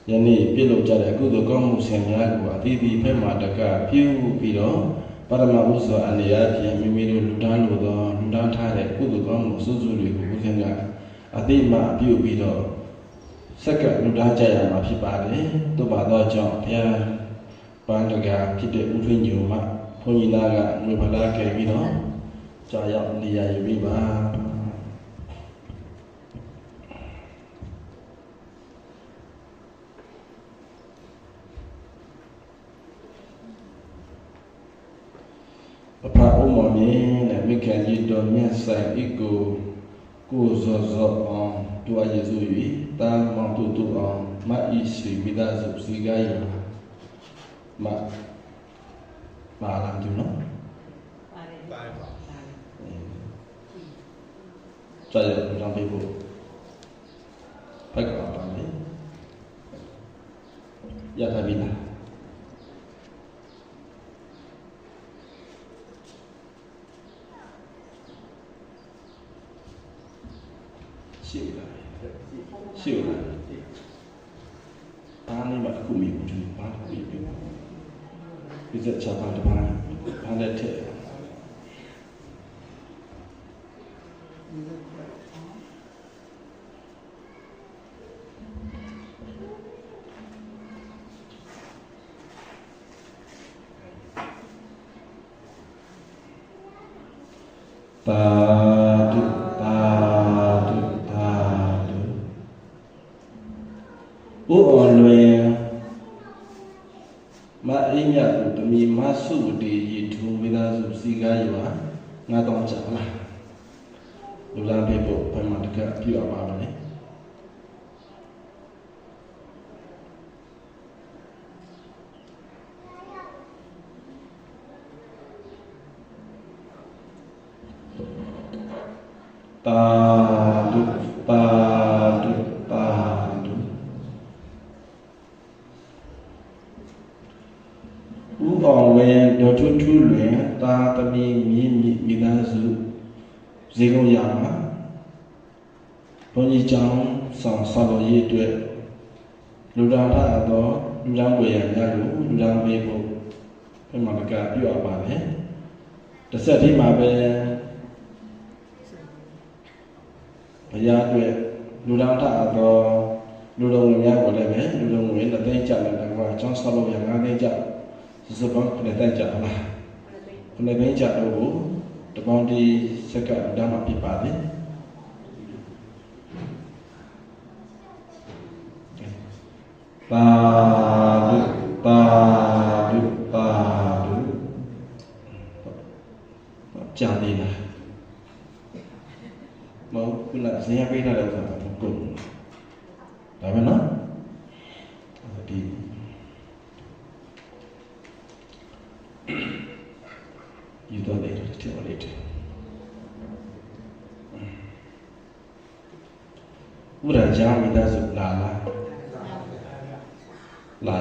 ယနေ့ပြုလုပ်ကြတဲ့ကုသိုလ်ကောင်းမှုဆင်များကိုအသီးသီးဖက်မှတကပြုပြီးတော့ပ ပါရမဥစ္စာအနေအချင်းမိမိတို့လူတန်းလို့သောလူတန်းထားတဲ့ကုသိုလ်ကောင်းမှုစုစုတွေကိုဘုရားကအတိမအပြုပြီးတော့စက္ကလူတန်းကြရမှာဖြစ်ပါတယ်သို့ပါတော့ကြောင့်ဘုရားပန်းတကာဖြစ်တဲ့ဥထွေညုံမှဘုန်းကြီးသားကငွေဖလားခဲ့ပြီးတော့ကြာရောက်နေရာယူပြီးပါအဖအုံမော်မြင်းနဲ့မိခင်ကြီးတော်မြတ်ဆိုင်ဤကိုဇောဇောအောင်တူအယေစု၍တာမောင်တူတူအောင်မတ်ဤရှိမိသားစုစီကားရမလာတူနော်ပါတယ်ပါကြာရအောင်ပေးဖို့ဖိုက်ကောပါလေရတာပြီလားရှိလားဘာနေမှာအခုမိဘူးဘာပြီးပြီဒီစက်ချပါတပါဘာနဲ့တဲ့တာဒုဥအော်လွင်မအင်းမြတ်တမီမဆုတေရထုမိသားစုစီကားရွာငါတောင်းချလားလူလာပေးဖို့ဘယ်မှာတကပြရပါမလဲတာဒုအောင်ဝဲဒေါ်ထွန်းလွင်တာသမီးမိသားစုဇေကုံရမှာဘုန်းကြီးကျောင်းဆောင်ဆောက်တော်ရေးအတွက်လူတော်ထအပ်သောလူတော်ဝေရများကိုလူတော်ပေးဖို့ဘယ်မှာကပြုအပ်ပါလဲတစ်ဆက်တည်းမှာပဲဘုရားအတွက်လူတော်ထအပ်သောလူတော်ဝင်များကိုလည်းပဲလူတော်ဝင်တဲ့သိကြတယ်ကွာကျောင်းဆောက်လို့ရ5သိကြစစပန်းနဲ့တိုက်ကြလားခုနကင်းကြတော့ကိုတပေါင်းဒီစက်ကဓမ္မပြပါလေပါဒုကြာနေလားမဟုတ်ခုနဇင်ရပေးတာလည်းဆိုတာကိုဒါပဲနော်ဒီယူတော့တယ်တဲ့လေတဲ့ဘုရားကြာမိသားစုလာ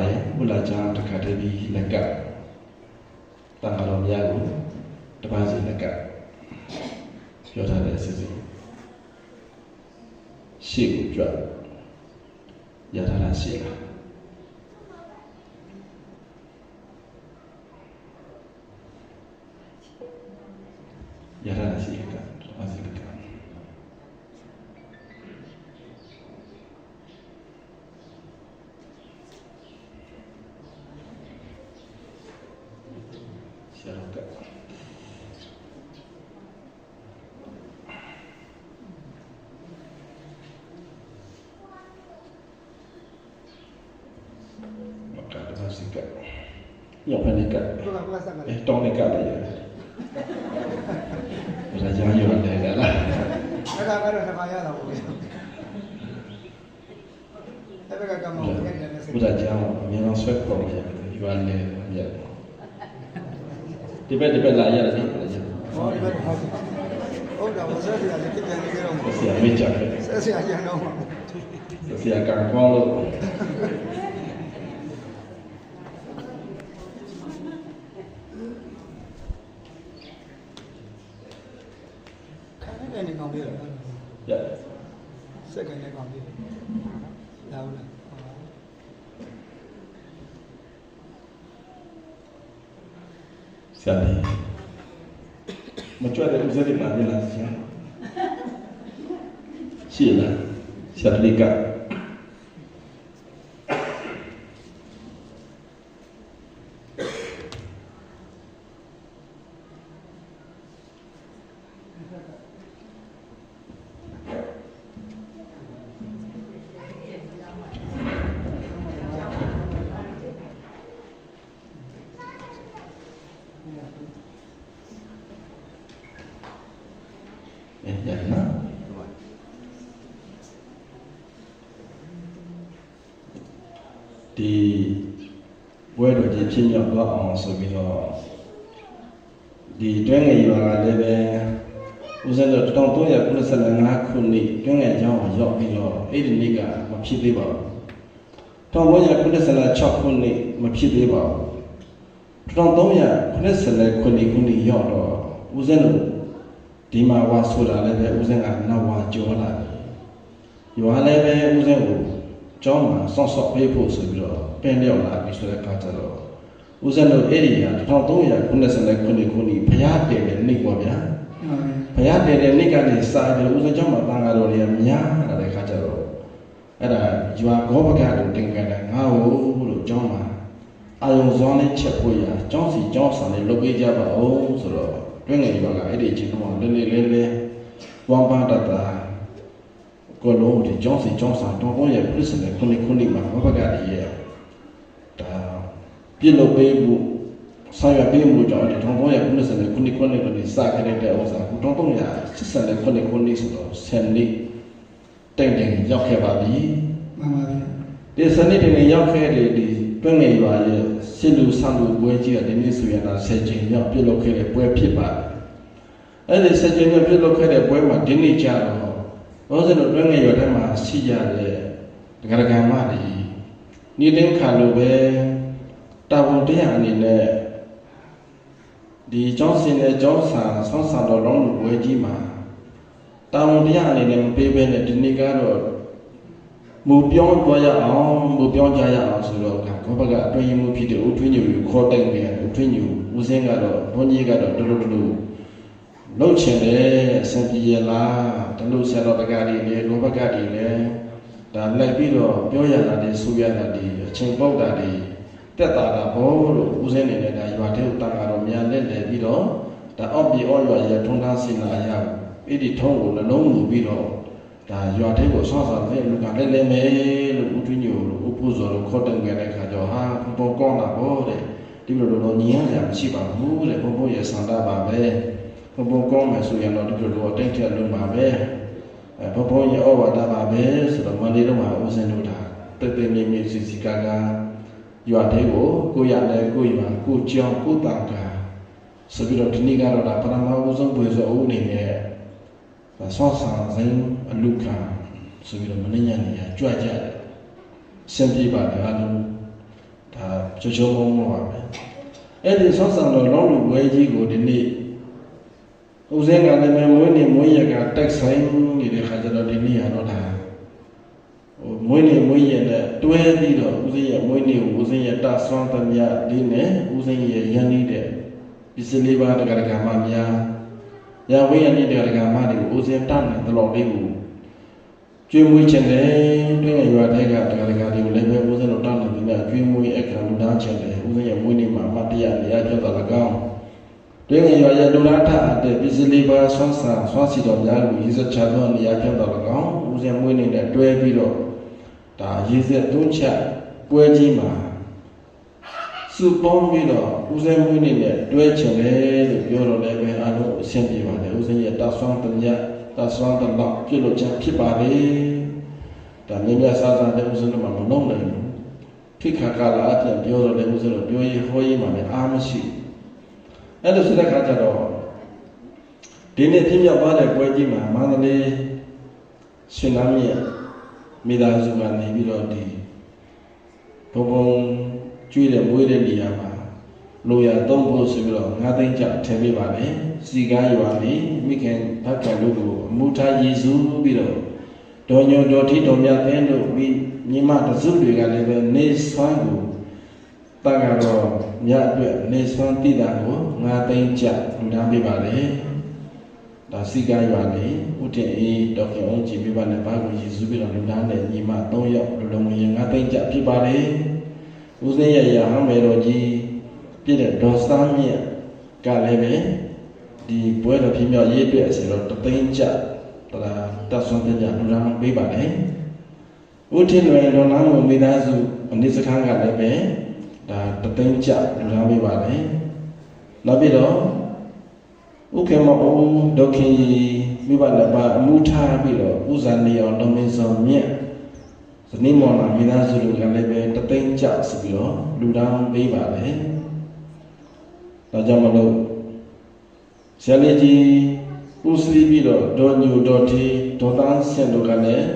ရဲ့ဘုရားကြာတခါတည်းပြီးလက်ကတန်ခါတော်များကိုတပါးစီလက်ကပြောထားတဲ့အစီအစဉ်ရှေ့ကိုကြွရထားတာရှိလားရထားတာရှိကတပါးစီလက်ကဆရာကရောက်ဖက်နေကတောင်းနေကလည်းရကြာရောလည်းလားအဲ့ဒါကတော့နှစ်ခါရတာပေါ့ဗျာအဲ့ဒါကကမောင်းနေတယ်ဘုရားကြောင့်အများဆုံးဆွဲခေါ်နေရတယ်ယူရလည်းရတယ်ဒီဘက်လာရတယ်နိဟောဒီဘက်ဟုတ်တယ်ဝဆက်ရလည်းပြန်နေကြတော့ဆရာမေ့ကြတယ်ဆရာရန်တော့ဆရာကန်ကောင်းလို့နေကောင်းလေးရစက်ကနေကောင်းလေးလာဦးလားစ ဆရာလေးမကြွတဲ့ဥစ္စာတွေပါနေလားဆရာရှိလားဆရာလေးကဒီဘွဲတော်ကြီးဖြစ်မြောက်သွားအောင်ဆိုပြီးတော့ဒီတွင်းငယ်ရွာကလည်းပဲဦးဇင်းတို့1395ခုနှစ်တွင်းငယ်ကျောင်းကိုရောက်ပြီးတော့အဲ့ဒီနေ့ကမဖြစ်သေးပါဘူး1996ခုနှစ်မဖြစ်သေးပါဘူး1389ခုနှစ်ရောက်တော့ဦးဇင်းတို့ဒီမှာဝါဆိုတာလည်းပဲဦးဇင်းကနောက်ဝါကြောလာတယ်ရွာလည်းပဲဦးဇင်းကိုကျောင်းမှာဆော့ဆော့ပေးဖို့ဆိုပြီးတော့ပင်လျောက်လာပြီဆိုတဲ့အခါကျတော့ဦးဇင်းတို့အဲ့ဒီက1389ခုနှစ်ဘုရားတည်တဲ့နေ့ပေါ့ဗျာဘုရားတည်တဲ့နေ့ကနေစပြီးဦးဇင်းကျောင်းမှာတန်ဃာတော်တွေကများလာတဲ့အခါကျတော့အဲ့ဒါရွာဂောဘကတို့တင်ကြတယ်ငါ့ကိုလို့ကျောင်းမှာအာယုံစောနဲ့ချက်ဖို့ရကျောင်းစီကျောင်းဆန်လေးလုပ်ပေးကြပါဦးဆိုတော့တွင်းငယ်ရွာကအဲ့ဒီအချိန်တော့လဲဝမ်ပါတတာကိုလုံးဒီကျောင်းစီကျောင်းဆန်တော့ကိုရဲ့ပြစ်စတဲ့ခုနှစ်မှာဘဘကတည်းရဲ့ဒါပြစ်လုပ်ပေးဖို့ဆောင်ရွက်ပေးမှုကြောင့်ဒီ1990ခုနှစ်ကနေစခဲ့တဲ့ဥစ္စာ1380ခုနှစ်ဆိုတော့10နှစ်တိုင်ရောက်ခဲ့ပါပြီမှန်ပါဗျာဒီစနစ်တွေရောက်ခဲ့တဲ့ဒီတွင်းငယ်ရွာရဲ့စစ်လူဆန်လူပွဲကြီးကဒီနေ့ဆိုရင်တော့10ချိန်ရောက်ပြုလုပ်ခဲ့တဲ့ပွဲဖြစ်ပါတယ်အဲ့ဒီ10ချိန်ရောက်ပြုလုပ်ခဲ့တဲ့ပွဲမှာဒီနေ့ကျတော့ဘောဇင်တို့တွင်းငယ်ရွာထဲမှာရှိကြတဲ့ဒကာဒကာမတွေနေတင်းခါလိုပဲတာဝန်တရားအနေနဲ့ဒီကျောင်းစင်နဲ့ကျောင်းဆာဆောင်းဆာတော်လုံးလူပွဲကြီးမှာတာဝန်တရားအနေနဲ့မပေးဘဲနဲ့ဒီနေ့ကတော့မူပြောင်းကြရအောင်ဆိုတော့ခေါဘကအတွင်းမှုဖြစ်တဲ့ဥထွင်းညူကိုခေါ်တိုက်နေဥထွင်းညူဦးစင်းကတော့ဘုန်းကြီးကတော့တူလှုပ်ချင်တယ်အစံပြေရလားတလို့ဆရာတော်တကားတွေလေခေါဘကတွေလည်းဒါလိုက်ပြီးတော့ပြောရတာတွေဆိုရတာတွေအချိန်ပေါက်တာတွေတက်တာတာဘောလို့ဦးစင်းနေနဲ့ဒါရွာထဲကိုတန်ဃာတော်များလက်လဲပြီးတော့ဒါအော့ပြေအော့ရွာရထုံးသားစင်လာရအဲ့ဒီထုံးကိုနှလုံးမူပြီးတော့ဒါရွာထဲကိုဆော့ဆော့တဲ့လူကလည်းလဲမယ်လို့ဦးထွင်းညိုလို့ဦးဖို့စောလို့ခေါ်တင်ခဲ့တဲ့ခါကျတော့ဟာဘုံကောင်းတာဘောတဲ့ဒီလိုလိုညီရရမရှိပါဘူးတဲ့ဘုံရဲ့ဆန္ဒပါပဲဘုံကောင်းမယ်ဆိုရင်တော့ဒီလိုလိုအတိတ်ထက်လုံးပါပဲဘုံရဲ့ဩဝါဒပါပဲဆိုတော့မလေးတော့မှာဦးစင်တို့ဒါတိတ်တိတ်မြင့်မြင့်စီကားရွာတဲ့ကိုရတဲ့ကိုရွာကိုကြောင်ကိုတန်ကဆိုပြီးတော့ဒီနေ့ကတော့ဒါပရမဦးဆုံးပွေစောဦးနေနဲ့ဆောဆာဇင်းအလူခံဆိုပြီးတော့မင်းညံနေရကြွကြတယ်စင်ပြေပါတယ်အားလုံးဒါချိုးမုံပါပဲအဲ့ဒီဆောဆာတော်လုံးလူဝဲကြီးကိုဒီနေ့ဦးစင်းကလည်းမွေးနေမွေးရကတက်ဆိုင်နေတဲ့ခါကျတော့ဒီနေ့ရတော့ဒါမွေးနေမွေးရနဲ့တွဲပြီးတော့ဦးစင်းရဲ့မွေးနေကိုဦးစင်းရဲ့တဆွမ်းသမျှဒီနဲ့ဦးစင်းရဲ့ရန်နေတဲ့ပစ္စည်းလေးပါးတက္ကရာမများရဝေးရနေတဲ့တက္ကရာမတွေကိုဦးစင်းတတ်တယ်တော်လေးကိုကျွေးမွေးခြင်းတယ်တွင်းရွာတဲ့ကတက္ကရာတွေကိုလည်းပဲဦးစင်းတို့တတ်တယ်ပြီးတော့ကျွေးမွေးအခါလူသားခြင်းတယ်ဦးစင်းရဲ့မွေးနေမှာမတရားနေရပြတ်တော်၎င်းတွင်းရွာရဲ့လူသားထတဲ့ပစ္စည်းလေးပါးဆွမ်းစီတော်များကိုရေးစချသောနေရာပြတ်တော်၎င်းဦးစင်းမွေးနေတဲ့တွဲပြီးတော့ဒါရေးစက်သုံးချက်ပွဲကြီးမှာစုပေါင်းပြီးတော့ဦးစင်းမွေးနေတဲ့တွဲချင်တယ်လို့ပြောတော့လည်းပဲအားလုံးအဆင်ပြေပါတယ်ဦးစင်းရဲ့တဆွမ်းတညတဆွမ်းတလောက်ပြုလို့ချက်ဖြစ်ပါလေဒါမြင်မြတ်စားစားတဲ့ဦးစင်းတို့မှမလုံးနိုင်ဘူးဖိခါကလာအပြန်ပြောတော့လည်းဦးစင်းတို့ပြောရေးဟောရေးမှလည်းအားမရှိအဲ့လိုဆိုတဲ့ခါကျတော့ဒီနေ့ပြည့်မြောက်သွားတဲ့ပွဲကြီးမှာမန္တလေးရှင်နာမြတ်မိသားစုကနေပြီးတော့ဒီဘုံကျွေးတဲ့မွေးတဲ့နေရာမှာလိုရသုံးဖို့ဆိုပြီးတော့9သိန်းကျပ်ထည့်ပေးပါမယ်စီကားရွာနေမိခင်ဘတ်ကန်တို့ကိုအမှုထားရည်စူးပြီးတော့ဒေါ်ညိုဒေါ်ထီတော်မြတ်သင်းတို့ပြီးညီမတစုတွေကလည်းပဲနေဆွမ်းကို တာကတော့ညအတွက်နေစွမ်းတည်တာကို9သိန်းကျလူတန်းပေးပါလေဒါစီကရွာနေဥတည်အေးဒေါက်တာအောင်ကြည်ပြပါနဲ့ဘာကိုရည်စူးပြီးတော့လူတန်းနဲ့ညီမ3ယောက်လူလုံးဝင်9သိန်းကျဖြစ်ပါလေဦးစင်းရရဟမ်းမယ်တော်ကြီးပြည့်တဲ့ဒေါ်စမ်းမြင့်ကလည်းပဲဒီပွဲတော်ပြမြောက်ရေးအတွက်ဆိုတော့3သိန်းကျတက်ဆွမ်းပြလူတန်းပေးပါလေဥထင်လွယ်တော်လားကိုမိသားစုအနည်းစခန်းကလည်းပဲဒါ3သိန်းကျလူတန်းပေးပါလေနောက်ပြီးတော့ဥက္ကမအိုးဒုက္ခမိဘလည်းပါအမှုထားပြီးတော့ဥဇာနေအောင်တော်မင်းဆောင်မြင့်ဇနီးမောင်နှံမိသားစုတို့ကလည်းပဲ3သိန်းကျဆိုပြီးတော့လူတန်းပေးပါလေဒါကြောင့်မလို့ဆရာလေးကြီးဦးစီးပြီးတော့ဒေါ်ညူဒေါ်တီဒေါ်သားဆင်တို့ကလည်း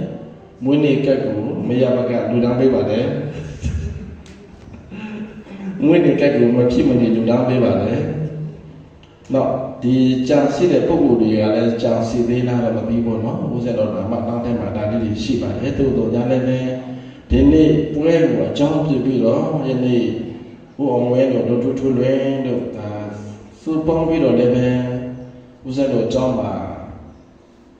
မွေးနေ့ကက်ကိုမရမကလူတန်းပေးပါလေမွေးနေ့ကက်ကိုမဖြစ်မနေလူတန်းပေးပါလေနော်ဒီကြာစီတဲ့ပုံကိုယ်တွေကလည်းကြာစီသေးလားတော့မပြီးဘူးနော်ဦးဇင်းတော်ကမှတောင်းတဲ့မှာဒါလေးတွေရှိပါတယ်တိုးတော်ညာလည်းပဲဒီနေ့ပွဲကိုအကြောင်းပြပြီးတော့ယနေ့ဘုအောင်ဝဲတို့တို့ထူလွင်တို့ဒါစူပေါင်းပြီးတော့လည်းပဲဦးဇင်းတော်အကြောင်းမှာ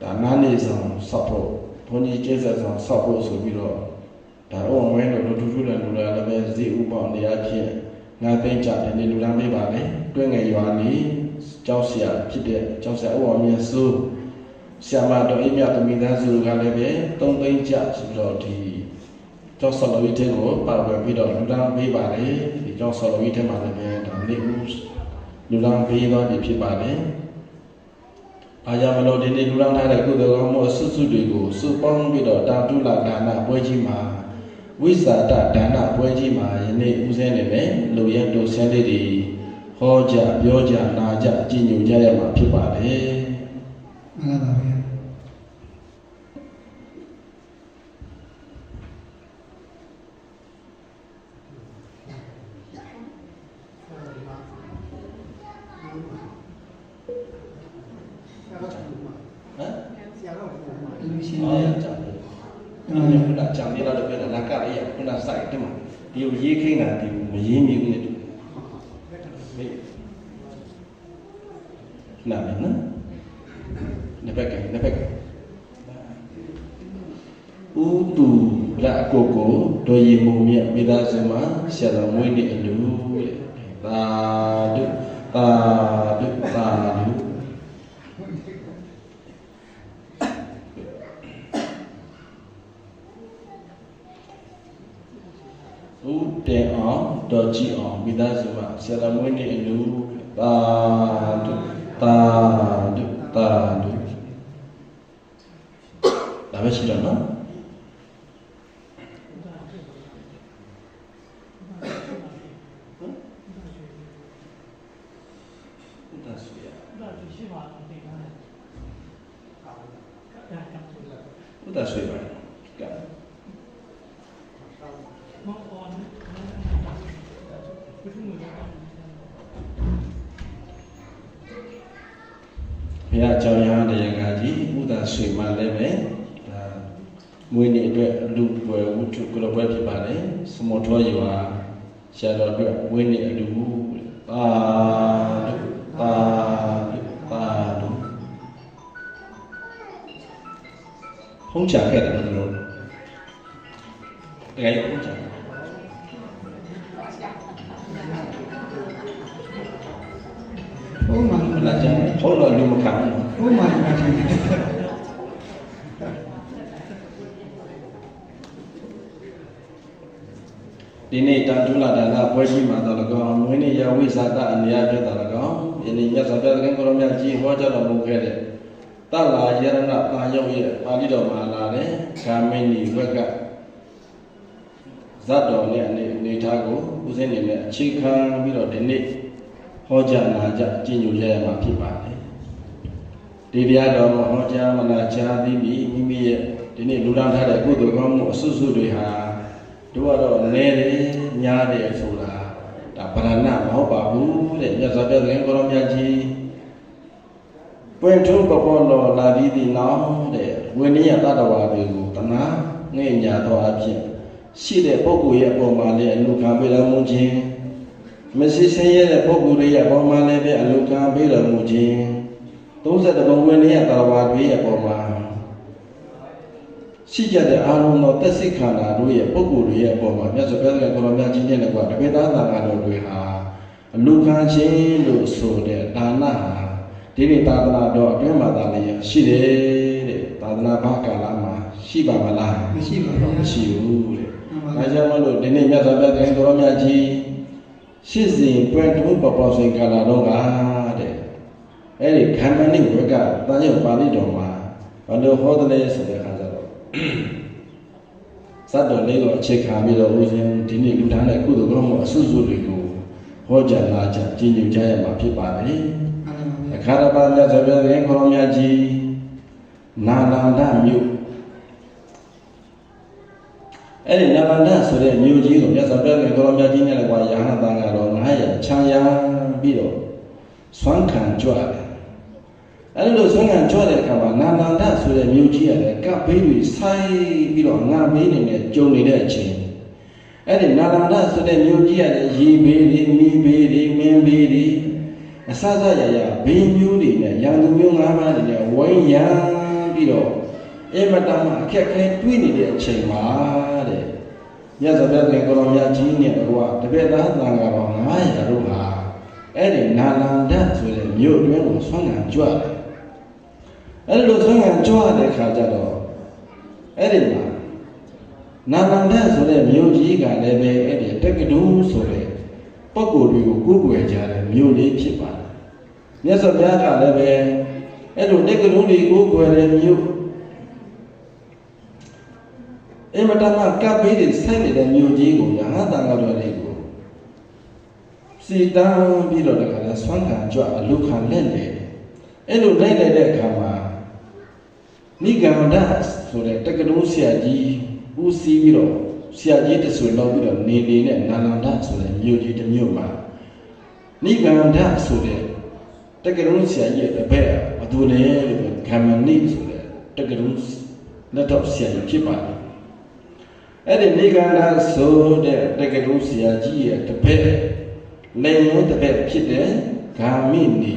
ဒါနားနေဆောင်ဆောက်ဖို့ဘုန်းကြီးကျေးဇူးဆောင်ဆောက်ဖို့ဆိုပြီးတော့ဒါဘုအောင်ဝဲတို့တို့ထူလွင်တို့လည်းပဲဇီဥပေါင်းနေရာဖြစ်9သိန်းကျတဲ့နေ့လူတန်းပေးပါလေတွင်းငယ်ရွာနေကျောင်းဆရာဖြစ်တဲ့ကျောင်းဆရာဦးအောင်မြတ်စိုးဆရာမတော်အိမ်မြတ်သမီးသားစုကလည်းပဲ3သိန်းကျဆိုတော့ဒီကျောင်းဆော်လိုကြီးတဲ့ကိုပါဝင်ပြီးတော့လူတန်းပေးပါလေဒီကျောင်းဆော်လိုကြီးတဲ့မှာလည်းပဲဒါနေ့ဦးလူတန်းပေးတော့ဒီဖြစ်ပါလေအားကြောင့်မလို့ဒီနေ့လူတန်းထားတဲ့ကုသိုလ်ကောင်းမှုအစွတ်စွတ်တွေကိုစုပေါင်းပြီးတော့တာတုလဒါနပွဲကြီးမှာဝိဇာတဒါနပွဲကြီးမှာယနေ့ဦးစင်းနေပဲလူရဲတို့ဆင်းလေးတွေဟောကြပြောကြနာကြကြည်ညိုကြရမှာဖြစ်ပါတယ်မှန်ပါဗျာလူရှင်တွေကြောင့်ကြောင့်ဒီတော့ပြန်လာကလေးရခုနစိုက်တယ်မှာဒီကိုရေးခိနေတာဒီမရေးမိဘူးနဲ့တူနာမည်နော်နေပက်ကဦးတူလာကိုကိုဒေါ်ရီမုံမြတ်မိသားစုမှာဆရာတော်မွေးနေ့အလူတဲ့သာဓုသာဓုသာဓုဦးတေအောင်ဒေါ်ကြည်အောင်မိသားစုမှာဆရာတော်မွေးနေ့အလူသာဓုသာဓုသာဓုဒါပဲရှိတော့နော်ဥဒ္ဒဆွေပါကဲဘုရားကြောင့်ရတဲ့ရကကြီးဥဒ္ဒဆွေမှလည်းပဲဒါမွေးနေ့အတွက်လူပွဲဝတ္ထုကလပွဲဖြစ်ပါတယ်စမောထောရွာဆရာတော်အတွက်မွေးနေ့အလူပါပါပါလို့ဖုံးချခဲ့တယ်လို့တကယ်ဖုံးချဘုံမှာလာကြဖုံးတော့လူမခံဘုံမှာပါချင်းဒီနေ့တန်တူလာဒါနပွဲကြီးမှာတော့၎င်းမွေးနေ့ရဝိဇာတအနေအချင်းတော့၎င်းယနေ့မြတ်စွာဘုရားသခင်ကိုရောမြတ်ကြီးဟောကြားတော်မူခဲ့တဲ့တလာယရဏတာယုတ်ရဲ့ပါဠိတော်မှာလာတဲ့ဂာမိနီဝက်ကဇတ်တော်နဲ့အနေထားကိုဦးစင်းနေနဲ့အခြေခံပြီးတော့ဒီနေ့ဟောကြားနာကြကျင့်ကြံရမှာဖြစ်ပါတယ်ဒီတရားတော်မှာဟောကြားမနာကြားပြီးမိမိရဲ့ဒီနေ့လူတန်းထားတဲ့ကုသိုလ်ကောင်းမှုအစွတ်စွတ်တွေဟာတို့ကတော့နည်းတယ်ညားတယ်ဆိုတာဒါဗရဏမဟုတ်ပါဘူးတဲ့မြတ်စွာဘုရားသခင်ကိုရောမြတ်ကြီးပွင့်ထုံးပပေါ်တော်လာပြီးဒီနောက်တဲ့ဝိနည်းတတ္တဝါတွေကိုတနာငဲ့ညာတော်အဖြစ် ရှိတဲ့ပုဂ္ဂိုလ်ရဲ့အပေါ်မှာလည်းအလူခံပေးတော်မူခြင်းမရှိဆင်းရဲတဲ့ပုဂ္ဂိုလ်ရဲ့အပေါ်မှာလည်းပဲအလူခံပေးတော်မူခြင်း30ဘုံဝင်ရဲ့တာဝါတွေရဲ့အပေါ်မှာရှိကြတဲ့အာရုံတော်သက်စိတ်ခန္ဓာတို့ရဲ့ပုဂ္ဂိုလ်တွေရဲ့အပေါ်မှာမြတ်စွာဘုရားကကိုရောမြတ်ကြီးနဲ့လည်းကွာတပိသားသာငါတော်တွေဟာအလူခံခြင်းလို့ဆိုတဲ့ဒါနဟာဒီနေ့သာသနာတော်အတွင်းမှာသာလည်းရှိတယ်တဲ့သာသနာ့ဘာကာလမှာရှိပါမလားမရှိပါဘူးမရှိဘူးတဲ့ဒါကြောင့်မလို့ဒီနေ့မြတ်စွာဘုရားကိုရောမြတ်ကြီးရှစ်စဉ်ပွင့်ထုံးပေါ်ပေါ်ဆွေကာလတော့ကတဲ့အဲ့ဒီခန္ဓာနိဝေကတန်ရုပ်ပါဠိတော်မှာဘယ်လိုဟောတယ်လဲဆိုတဲ့အခါကျတော့စတ်တော်လေးကိုအခြေခံပြီးတော့ဦးဇင်းဒီနေ့လူသားတဲ့ကုသိုလ်ကောင်းမှုအစွတ်စွတ်တွေကိုဟောကြားလာကြကြီးညိုကြရမှာဖြစ်ပါတယ်အခါတစ်ပါးမြတ်စွာဘုရားရှင်ကိုရောမြတ်ကြီးနာလန္ဒမြို့အဲ့ဒီနာလန္ဒဆိုတဲ့မြို့ကြီးကိုမြတ်စွာဘုရားရှင်ကိုရောမြတ်ကြီးနဲ့လည်းကွာယာဟတာကတော့900ချမ်းရပြီးတော့ဆွမ်းခံကြွတယ်အဲ့လိုဆွမ်းခံကြွတဲ့အခါမှာနာလန္ဒဆိုတဲ့မြို့ကြီးရတယ်ကပ်ဘေးတွေဆိုင်ပြီးတော့ငါဘေးနေနဲ့ကြုံနေတဲ့အချိန်အဲ့ဒီနာလန္ဒဆိုတဲ့မြို့ကြီးရတယ်ရေဘေးတွေမီးဘေးတွေမင်းဘေးတွေအစစရရဘေးမျိုးတွေနဲ့ရန်သူမျိုး၅ပါးတွေနဲ့ဝိုင်းရံပြီးတော့အမတမအခက်ခဲတွေးနေတဲ့အချိန်မှာတဲ့မြတ်စွာဘုရားကိုရောမြတ်ကြီးနဲ့ကွာတပည့်သားသံဃာတော်900တို့ဟာအဲ့ဒီနာလန္ဒဆိုတဲ့မြို့တွင်းကိုဆွမ်းခံကြွတယ်အဲ့လိုဆွမ်းခံကြွတဲ့ခါကျတော့အဲ့ဒီမှာနာလန္ဒဆိုတဲ့မြို့ကြီးကလည်းပဲအဲ့ဒီတက္ကသိုလ်ဆိုတဲ့ပုဂ္ဂိုလ်တွေကိုကိုးကွယ်ကြတဲ့မြို့လေးဖြစ်ပါတယ်မြတ်စွာဘုရားကလည်းပဲအဲ့လိုတက္ကသိုလ်တွေကိုးကွယ်တဲ့မြို့အမတမကပ်ပေးတဲ့ဆိုင်နေတဲ့မြို့ကြီးကိုရဟန်းတန်ဃာတော်တွေကိုစီတန်းပြီးတော့တခါလဲဆွမ်းခံကြွအလုခံလက်လေအဲ့လိုလိုက်လိုက်တဲ့အခါမှာနိဂန္ဓဆိုတဲ့တက္ကသိုလ်ဆရာကြီးဦးစီးပြီးတော့ဆရာကြီးတဆွေလောက်ပြီးတော့နေနဲ့နာလန္ဒဆိုတဲ့မြို့ကြီးတစ်မြို့မှာနိဂန္ဓဆိုတဲ့တက္ကသိုလ်ဆရာကြီးရဲ့တပည့်ဘသူလဲလို့ဂမနိဆိုတဲ့တက္ကသိုလ်လက်တော့ဆရာကြီးဖြစ်ပါတယ်အဲ့ဒီနိဂန္ဓဆိုတဲ့တက္ကသိုလ်ဆရာကြီးရဲ့တပည့်လိန်လုံးတပည့်ဖြစ်တဲ့ဂာမိနီ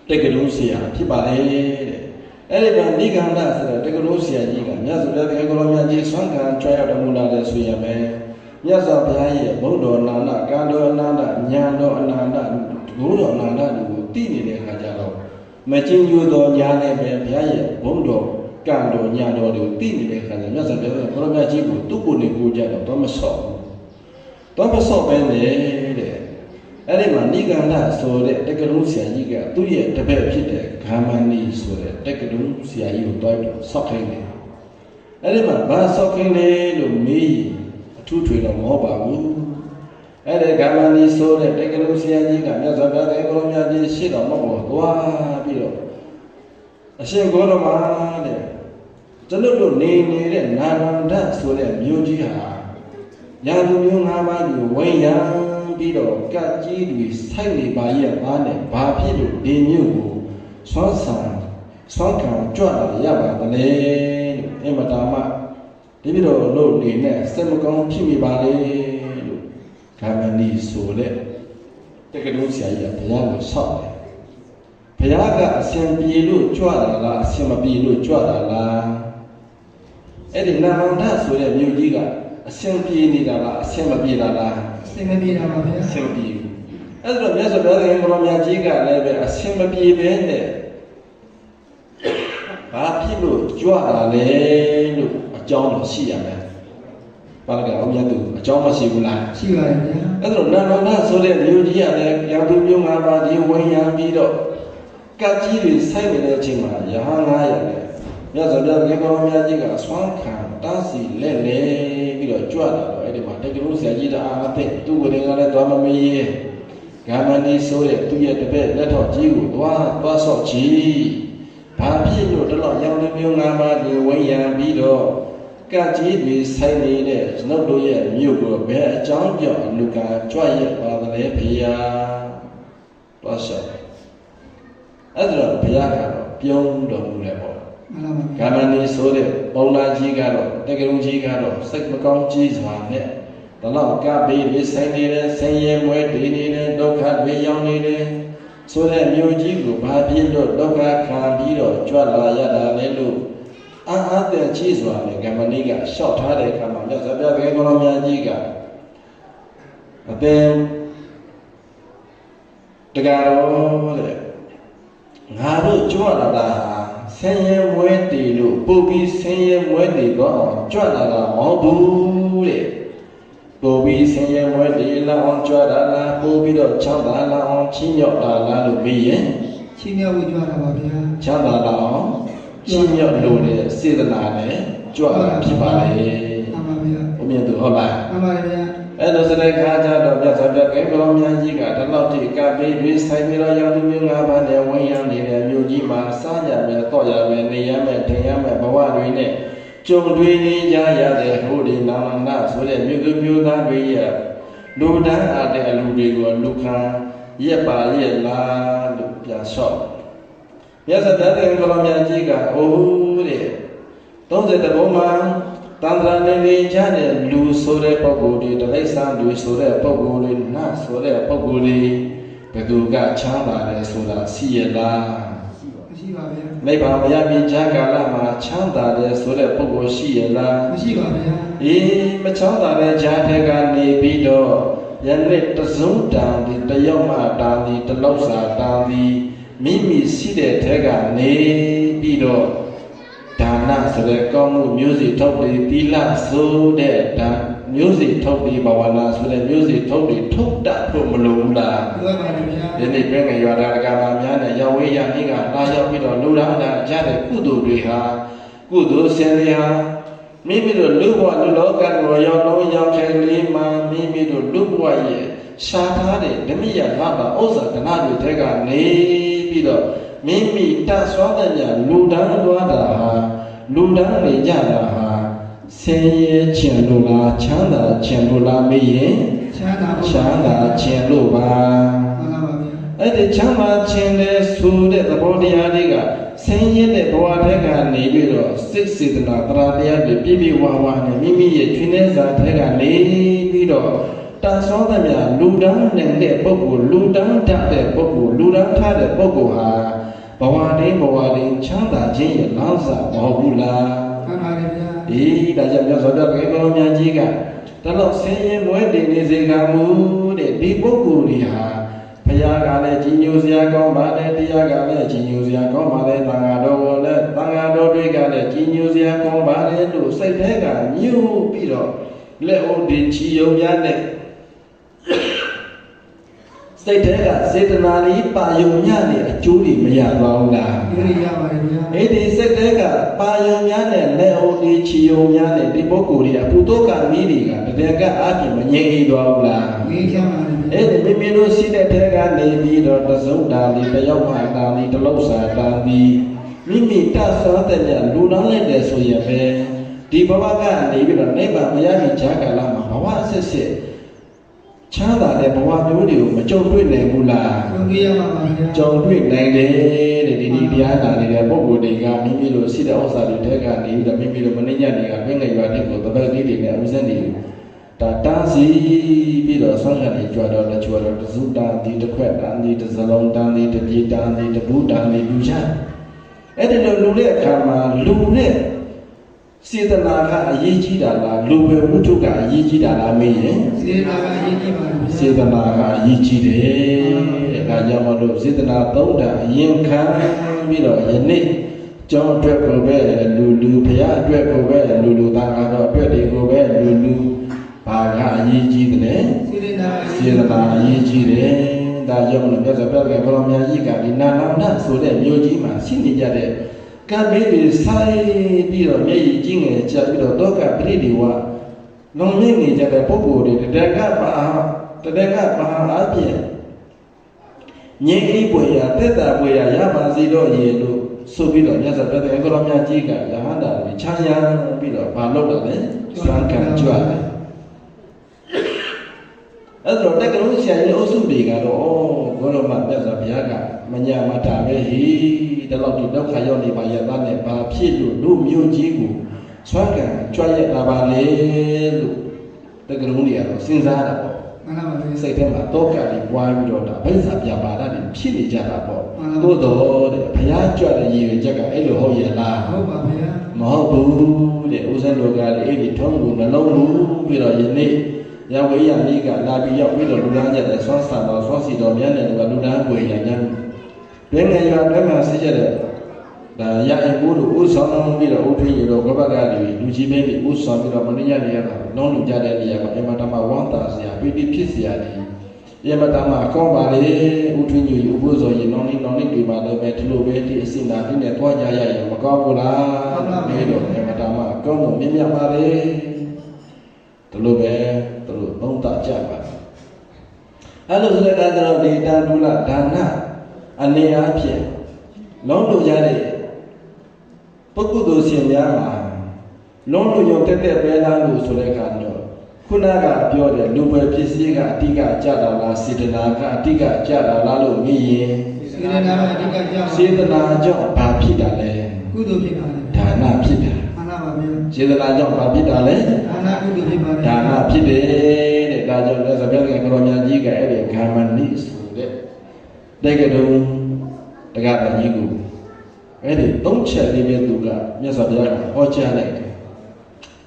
တက္ကသိုလ်ဆရာဖြစ်ပါလေတဲ့အဲ့ဒီမှာနိဂန္ဓဆိုတဲ့တက္ကသိုလ်ဆရာကြီးကမြတ်စွာဘုရားကိုရောမြတ်ကြီးဆွမ်းခံကြွရတော်မူလာတဲ့ဆိုရမယ်မြတ်စွာဘုရားရဲ့ဘုဒ္ဓတော်အနန္တကာတော်အနန္တဉာဏ်တော်အနန္တဘုဒ္ဓတော်အနန္တကိုသိနေတဲ့အခါကျတော့မကျဉ်းညိုတော်ညာနဲ့ပဲဘုရားရဲ့ဘုဒ္ဓတော်ကံတော်ညာတော်တွေကိုသိနေတဲ့အခါကျမြတ်စွာဘုရားရဲ့ဘုရားမြတ်ကြီးကိုသူ့ကိုယ်နဲ့ကိုယ်ကြတော့မဆော့ဘူးတော့မဆော့ပဲနဲ့တဲ့အဲ့ဒီမှာနိဂန္ဓဆိုတဲ့တက္ကသိုလ်ဆရာကြီးကသူ့ရဲ့တပည့်ဖြစ်တဲ့ဂမဏီဆိုတဲ့တက္ကသိုလ်ဆရာကြီးကိုတွားပြီးဆော့ခိုင်းတယ်အဲ့ဒီမှာဘာဆော့ခိုင်းလဲလို့မေးအထူးထွေတော့မဟုတ်ပါဘူးအဲ့ဒီဂမဏီဆိုတဲ့တက္ကသိုလ်ဆရာကြီးကမြတ်စွာဘုရားရဲ့ကိုရောမြတ်ကြီးရှိတော်မဟုတ်ဘူးသွားပြီးတော့အရှင်ကိုရောမှာတဲ့ကျွန်တော်တို့နေနေတဲ့နာလန္ဒဆိုတဲ့မြို့ကြီးဟာရာသူမျိုး၅ပါးကိုဝိညာဉ်ပြီးတော့ကတ်ကြီးတွေဆိုက်နေပါရဲ့ဘာနဲ့ဘာဖြစ်လို့ဒီမြို့ကိုဆွမ်းခံကြွလာရပါသလဲလို့အမတာမဒီပြီးတော့လို့နေနဲ့စက်မကောင်းဖြစ်မိပါလေလို့ဂမဏီဆိုတဲ့တက္ကသိုလ်ဆရာကြီးကဘုရားကိုဆောက်တယ်ဘုရားကအရှင်ပြေလို့ကြွလာလားအရှင်မပြေလို့ကြွလာလားအဲ့ဒီနာလန္ဒဆိုတဲ့မြို့ကြီးကအရှင်ပြေနေတာလားအရှင်မပြေတာလားအရှင်မပြေတာပါဗျာအရှင်မပြေဘူးအဲ့ဒါမြတ်စွာဘုရားရှင်ကိုရောမြတ်ကြီးကလည်းပဲအရှင်မပြေပဲနဲ့ဘာဖြစ်လို့ကြွလာလဲလို့အကြောင်းရှိရမယ်ဘာလဲအောင်မြတ်သူအကြောင်းမရှိဘူးလားရှိပါတယ်ဗျာအဲ့ဒါနာလန္ဒဆိုတဲ့မြို့ကြီးကလည်းရာသူမျိုး၅ပါးဒီဝိညာဉ်ပြီးတော့ကတ်ကြီးတွေဆိုင်နေတဲ့အချိန်မှာရဟန်း900နဲ့မြတ်စွာဘုရားရှင်ကိုရောမြတ်ကြီးကဆွမ်းခံတားစီလက်လေပြီးတော့ကြွလာတော့အဲ့ဒီမှာတက္ကသိုလ်ဆရာကြီးတအားအသက်သူ့ကိုယ်တိုင်ကလည်းသွားမမေးရဲဂမဏီဆိုတဲ့သူ့ရဲ့တပည့်လက်တော်ကြီးကိုသွားဆော့ကြည့်ဘာဖြစ်လို့တော့ရောင်တမျိုး၅ပါးဒီဝိညာဉ်ပြီးတော့ကတ်ကြီးတွေဆိုင်နေတဲ့ကျွန်တော်တို့ရဲ့မြို့ကိုဘယ်အကြောင်းကြောင့်အလူကကြွရပါသလဲဖေယာသွားဆော့အဲ့ဒါဘုရားကတော့ပြုံးတော်မူတယ်ပေါ့ ကမ္မဏီဆိုတဲ့ပုံနာကြီးကတော့တက္ကရုံကြီးကတော့စိတ်မကောင်းကြီးစွာနဲ့တလောက်ကဘေးလေးဆိုင်နေတယ်ဆင်းရဲမွဲတည်နေတယ်ဒုက္ခတွေရောက်နေတယ်ဆိုတဲ့မျိုးကြီးကိုဘာဖြစ်လို့ဒုက္ခခံပြီးတော့ကြွလာရတာလဲလို့အားတဲ့ကြီးစွာနဲ့ကမ္မဏီကလျှောက်ထားတဲ့အခါမှာမြတ်စွာဘုရားဘေကောမြတ်ကြီးကအသင်တကယ်တော့တဲ့ငါတို့ကြွလာတာဆင်းရဲမွဲတည်လို့ပုပ်ပြီးဆင်းရဲမွဲတည်တော့ကြွလာတာမဟုတ်ဘူးတဲ့ပုပ်ပြီးဆင်းရဲမွဲတည်လာအောင်ကြွလာတာပုပ်ပြီးတော့ချမ်းသာလာအောင်ချင်းမြောက်လာလားလို့မေးရင်ချင်းမြောက်ပြီးကြွလာပါဗျာချမ်းသာလာအောင်ချင်းမြောက်လို့တဲ့စေတနာနဲ့ကြွလာဖြစ်ပါလေမှန်ပါဗျာဘုမြတ်သူဟုတ်လားမှန်ပါဗျာအဲ့လိုစတဲ့ခါကျတော့မြတ်စွာဘုရားကဲဘုရားမြတ်ကြီးကတလောက်ထိကပ်ပြီးတွေးဆိုင်ပြီးတော့ရောက်သူမျိုး၅ပါးနဲ့ဝင်ရနေတဲ့မြို့ကြီးမှာစားရမယ်တော့ရမယ်နေရမယ်ထိုင်ရမယ်ဘဝတွေနဲ့ကြုံတွေ့နေကြရတဲ့ဟိုဒီနာမနာဆိုတဲ့မြို့သူမျိုးသားတွေရဲ့လူတန်းအားတဲ့အလူတွေကိုလူခံရက်ပါရက်လားလို့ပြန်လျှော့မြတ်စွာဘုရားကဘုရားမြတ်ကြီးကအိုးတဲ့30ဘုံမှာတန်ត្រာနေနေကြတဲ့လူဆိုတဲ့ပုဂ္ဂိုလ်တွေတိရစ္ဆာန်တွေဆိုတဲ့ပုဂ္ဂိုလ်တွေနတ်ဆိုတဲ့ပုဂ္ဂိုလ်တွေဘယ်သူကချမ်းသာတယ်ဆိုတာရှိရလားမရှိပါဗျာနိဗ္ဗာန်မရမီဈာကာလမှာချမ်းသာတယ်ဆိုတဲ့ပုဂ္ဂိုလ်ရှိရလားမရှိပါဗျာအေးမချမ်းသာတဲ့ဈာတဲ့ကနေပြီးတော့ယနေ့တစုံတန်ဒီတယောက်မှတာဒီတလောက်စာတာဒီမိမိရှိတဲ့ထဲကနေပြီးတော့ဒါနဆိုတဲ့ကောင်းမှုမျိုးစီထုတ်ပြီးသီလဆိုတဲ့ဒါမျိုးစီထုတ်ပြီးဘာဝနာဆိုတဲ့မျိုးစီထုတ်ပြီးထုတ်တတ်ဖို့မလိုဘူးလားမှန်ပါဗျာဒီနေ့ပြည့်ငယ်ရွာသားကဘာများနဲ့ရောက်ဝေးရမိကလာရောက်ပြီးတော့လူတော်တာကြတဲ့ကုသိုလ်တွေဟာကုသိုလ်ဆင်တွေဟာမိမိတို့လူဘဝလူလောကကိုရောက်လုံးရောက်ခဲလေးမှာမိမိတို့လူဘဝရဲ့ရှားထားတဲ့ဓမိယလာတာဥစ္စာကဏ္ဍတွေထဲကနေပြီးတော့မိမိတတ်စွမ်းတဲ့လူတန်းသွားတာဟာလူတန်းနေကြတာဟာဆင်းရဲခြင်းလို့လားချမ်းသာခြင်းလို့လားမေးရင်ချမ်းသာခြင်းလို့ပါမှန်ပါဗျာအဲ့ဒီချမ်းသာခြင်းနဲ့ဆိုတဲ့သဘောတရားတွေကဆင်းရဲတဲ့ဘဝထဲကနေပြီးတော့စိတ်စေတနာတရားတရားတွေပြည့်ပြည့်ဝဝနဲ့မိမိရဲ့ချွေးနှဲစာထဲကနေပြီးတော့တန်ဆောတဲ့မြလူတန်းနေတဲ့ပုဂ္ဂိုလ်လူတန်းတတ်တဲ့ပုဂ္ဂိုလ်လူတန်းထားတဲ့ပုဂ္ဂိုလ်ဟာဘဝတိုင်းချမ်းသာခြင်းရဲ့လမ်းစာမဟုတ်ဘူးလားမှန်ပါတယ်ဗျာဒီဒါကြောင့်မြတ်စွာဘုရားကေကောမြတ်ကြီးကတလို့ဆင်းရဲမွဲတည်နေစေကမူတဲ့ဒီပုဂ္ဂိုလ်တွေဟာဘုရားကလည်းကြီးညိုစရာကောင်းပါတယ်တရားကလည်းကြီးညိုစရာကောင်းပါတယ်သံဃာတော်ကလည်းသံဃာတော်တွေကလည်းကြီးညိုစရာကောင်းပါတယ်လို့စိတ်ထဲကညှို့ပြီးတော့လက်အိုဒီချီယုံများနဲ့စိတ်ထဲကစေတနာလေးပါယုံညနဲ့အကျိုးတွေမရသွားဘူးလားဒီလိုရပါတယ်ဗျာအဲ့ဒီစိတ်ထဲကပါယုံများနဲ့လက်အိုဒီချီယုံများနဲ့ဒီပုဂ္ဂိုလ်တွေအပူတောကမီးတွေကတကယ်ကအပြည့်မငြိမ်အေးသွားဘူးလားငြိမ်ချမ်းပါလေအဲ့ဒီမိမိတို့ရှိတဲ့ထဲကနေပြီးတော့တစုံတာလေးတယောက်မှတာလေးတလောက်စာတာလေးမိမိတတ်စွမ်းတဲ့လူတော်လိုက်တယ်ဆိုရင်ပဲဒီဘဝကနေပြီးတော့နိဗ္ဗာန်မရမီဈာကာလမှာဘဝအစစ်စစ်ချမ်းသာတဲ့ဘဝမျိုးတွေကိုမကြုံတွေ့နိုင်ဘူးလားကြုံတွေ့ရပါပါဗျာကြုံတွေ့နိုင်တယ်တဲ့ဒီတရားနာနေတဲ့ပုဂ္ဂိုလ်တွေကမိမိတို့ရှိတဲ့ဥစ္စာတွေထဲကနေပြီးတော့မိမိတို့မနှိမ့်ညနေကပြင်းငယ်ရွာတဲ့ကိုတပတ်လေးတွေနဲ့အဥစဉ်တွေဒါတားစီပြီးတော့ဆောင်းရည်ကြွတော့တချို့တော့တစုတာဒီတစ်ခွက်တာဒီတစ်စလုံးတာဒီတစ်ပြေတာဒီတစ်ဘူးတာဒီလူချအဲ့ဒီလိုလူတဲ့အခါမှာလူနဲ့စေတနာကအရေးကြီးတာလားလူပဲဝိတုကအရေးကြီးတာလားမေးရင်စေတနာကအရေးကြီးပါဗျာစေတနာကအရေးကြီးတယ်ဒါကြောင့်မလို့စေတနာသုံးတာအရင်ခံပြီးတော့ယနေ့ကျောင်းအတွက်ကိုပဲလူဘုရားအတွက်ကိုပဲလူသားကတော့အတွက်တွေကိုပဲလူဘာကအရေးကြီးတယ်စေတနာအရေးကြီးတယ်ဒါကြောင့်မလို့မြတ်စွာဘုရားကဘုရားမြတ်ကြီးကဒီနာနာနာဆိုတဲ့မြို့ကြီးမှာရှိနေကြတဲ့ကံမေးတွေဆိုင်ပြီးတော့မျက်ရည်ကြီးငယ်ကျပြီးတော့တောကပရိဒီဝလုံမြင့်နေကြတဲ့ပုဂ္ဂိုလ်တွေတကပါအပြင်ငြိမ်းအေးပွေရတက်တာပွေရရပါစေတော့ရေလို့ဆိုပြီးတော့မြတ်စွာဘုရားကရောမြတ်ကြီးကရဟန္တာတွေချမ်းရမ်းပြီးတော့ဘာလုပ်တယ်လဲစွမ်းကံကြွတယ်အဲ့တော့တက္ကသိုလ် ဆရာကြီးအုပ်စုတွေကတော့ဘောရမမြတ်စွာဘုရားကမညာမတာပဲဟိတလောက်ဒီဒုက္ခရောက်နေပါရဲ့သားနဲ့ဘာဖြစ်လို့တို့မျိုးကြီးကိုဆွမ်းခံကြွရတာပါလေလို့တက္ကလုံးတွေကတော့စဉ်းစားတာပေါ့မှန်ပါပါစိတ်ထဲမှာတောကတွေပွားပြီးတော့ဒါဘိဇာပြပါဒတွေဖြစ်နေကြတာပေါ့သို့တော်တဲ့ဘုရားကြွတဲ့ရည်ရွယ်ချက်ကအဲ့လိုဟုတ်ရဲ့လားဟုတ်ပါဗျာမဟုတ်ဘူးတဲ့ဦးဇင်းတော်ကလည်းအဲ့ဒီထုံးကိုနှလုံးမူပြီးတော့ယနေ့ရဝေးရမိကလာပြီးရောက်ပြီးတော့လူသားကြတဲ့ဆွမ်းဆန်တော်ဆွမ်းစီတော်မြတ်တဲ့လူကလူသားကိုရညာတွင်ငယ်ရွာတွင်မှာဆစ်ကြတဲ့ဒါရရင်ကိုတို့ဥဆောင်ပြီးတော့ဥထွေးရတော့ဘဘကတွေလူကြီးမင်းတွေဥဆောင်ပြီးတော့မင်းရနေရတာလုံးလူကြတဲ့နေရာမှာအမတမဝမ်းသာစရာပိဋိဖြစ်စရာတွေအမတမအကောင်းပါလေဥထွေးညူဥပုဇော်ရင်နောင်းနေတွေပါလည်းပဲဒီလိုပဲဒီအစင်နာဒီနဲ့တွားကြရရင်မကောင်းဘူးလားဒီတော့အမတမအကောင်းလို့မြင်မြတ်ပါလေဒီလိုပဲသူတို့သုံးသကြပါအဲ့လိုဆိုတဲ့အခါကျတော့ဒီတာဒုလဒါနအနေအားဖြင့်လုံးလို့ရတဲ့ပုဂ္ဂိုလ်သူရှင်များမှာလုံးလို့ရုံတက်တဲ့ပဲလားလို့ဆိုတဲ့အခါတော့ခုနကပြောတဲ့လူပဲဖြစ်စည်းကအတိကကြတာလားစေတနာကအတိကကြတာလားလို့မေးရင်စေတနာကအတိကကြပါစေတနာကြောင့်ဘာဖြစ်တာလဲကုသိုလ်ဖြစ်ပါလေဒါနဖြစ်တာမှန်ပါပါဗျာစေတနာကြောင့်ဘာဖြစ်တာလဲဒါနကုသိုလ်ဖြစ်ပါလေဒါနဖြစ်တယ်တဲ့ဒါကြောင့်လည်းသဗျာကကရောမြတ်ကြီးကအဲ့ဒီဂမဏိဆိုတဲ့တက္ကတုံတက္ကတာကြီးကိုအဲ့ဒီသုံးချက်လေးပဲသူကမြတ်စွာဘုရားကဟောကြားလိုက်တယ်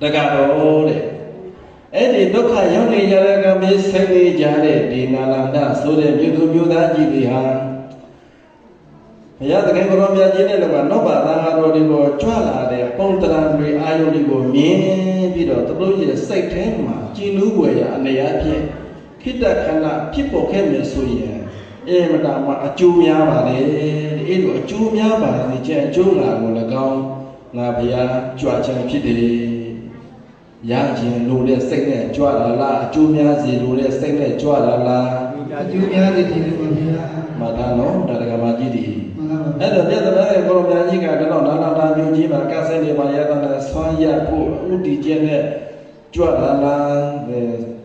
တက္ကတော်တဲ့အဲ့ဒီဒုက္ခရောက်နေကြတဲ့ကမေးဆိုင်နေကြတဲ့ဒီနာလန္ဒဆိုတဲ့မြို့သူမြို့သားကြီးတွေဟာဘုရားသခင်ကိုရောမြတ်ကြီးနဲ့လည်းကနောဘသာတော်တွေကိုကြွလာတဲ့ပုံတရံတွေအာယုန်တွေကိုမြင်ပြီးတော့သူတို့ရဲ့စိတ်ထဲမှာကြည်နူးွယ်ရာအနေအချင်းခိတ္တခန္ဓာဖြစ်ပေါ်ခဲ့မယ်ဆိုရင်မတားမှာအကျိုးများပါလေအဲ့လိုအကျိုးများပါစေခြင်းအကျိုးလာကို၎င်းငါဘုရားကြွခြင်းဖြစ်တယ်ရခြင်းလို့တဲ့စိတ်နဲ့ကြွလာလားအကျိုးများစေလို့တဲ့စိတ်နဲ့ကြွလာလားအကျိုးများစေတယ်ပါဘုရားမတားနော်ဒါတကမာကြီးဒီအဲ့တော့မြတ်စွာဘုရားကိုရောမြတ်ကြီးကတော့နာနာတာမျိုးကြီးမှာကဆယ်နေမှာရတဲ့ဆွမ်းရဖို့ဥတီခြင်းနဲ့ကြွလာလား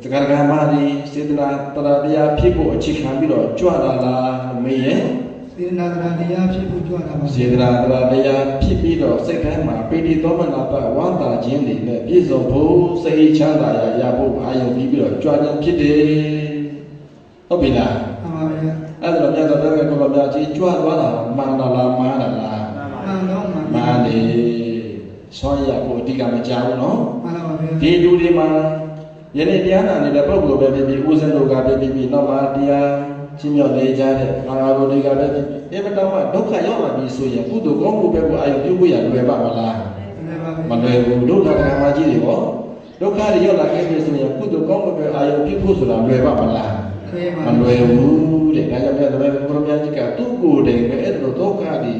တက္ကရာမဒီစေတနာတရားဖြစ်ဖို့အခြေခံပြီးတော့ကြွလာလားမေးရင်စေတနာတရားဖြစ်ဖို့ကြွလာပါစေတနာတရားဖြစ်ပြီးတော့စိတ်ထဲမှာပိဋိသောမနာပဝန္တာခြင်းတွေနဲ့ပြည့်စုံဖို့စိတ်ချမ်းသာရဖို့အာရုံပြီးတော့ကြွခြင်းဖြစ်တယ်ဟုတ်ပြီလားမှန်ပါဗျာအဲ့တော့မြတ်စွာဘုရားကကိုယ်တော်ကြီးကြွသွားတာမှန်လားမှားလားမှန်တော့မှန်တယ်ဆွမ်းရဖို့အတိကမကြောက်ဘူးနော်မှန်ပါဗျာဒီလူတွေမှာယနေ့တရားနာနေတဲ့ပုဂ္ဂိုလ်ပဲဖြစ်ဖြစ်ဦးဇင်းတို့ကပဲဖြစ်ဖြစ်နောက်မှာတရားချင်းမြောက်နေကြတဲ့အာဃာတော်တွေကပဲဖြစ်ဖြစ်အမတောင်မှဒုက္ခရောက်လာပြီဆိုရင်ကုသိုလ်ကောင်းမှုပဲကိုအာရုံပြုဖို့ရလွယ်ပါမလားမလွယ်ဘူးဒုက္ခကံမကြီးတွေရောဒုက္ခတွေရောက်လာခဲ့ပြီဆိုရင်ကုသိုလ်ကောင်းမှုပဲအာရုံပြုဖို့ဆိုတာလွယ်ပါမလားမလွယ်ဘူးတဲ့ဒါကြောင့်ပြတဲ့ဘုရားကြီးကသူ့ကိုယ်တိုင်ပဲအဲ့လိုဒုက္ခတွေ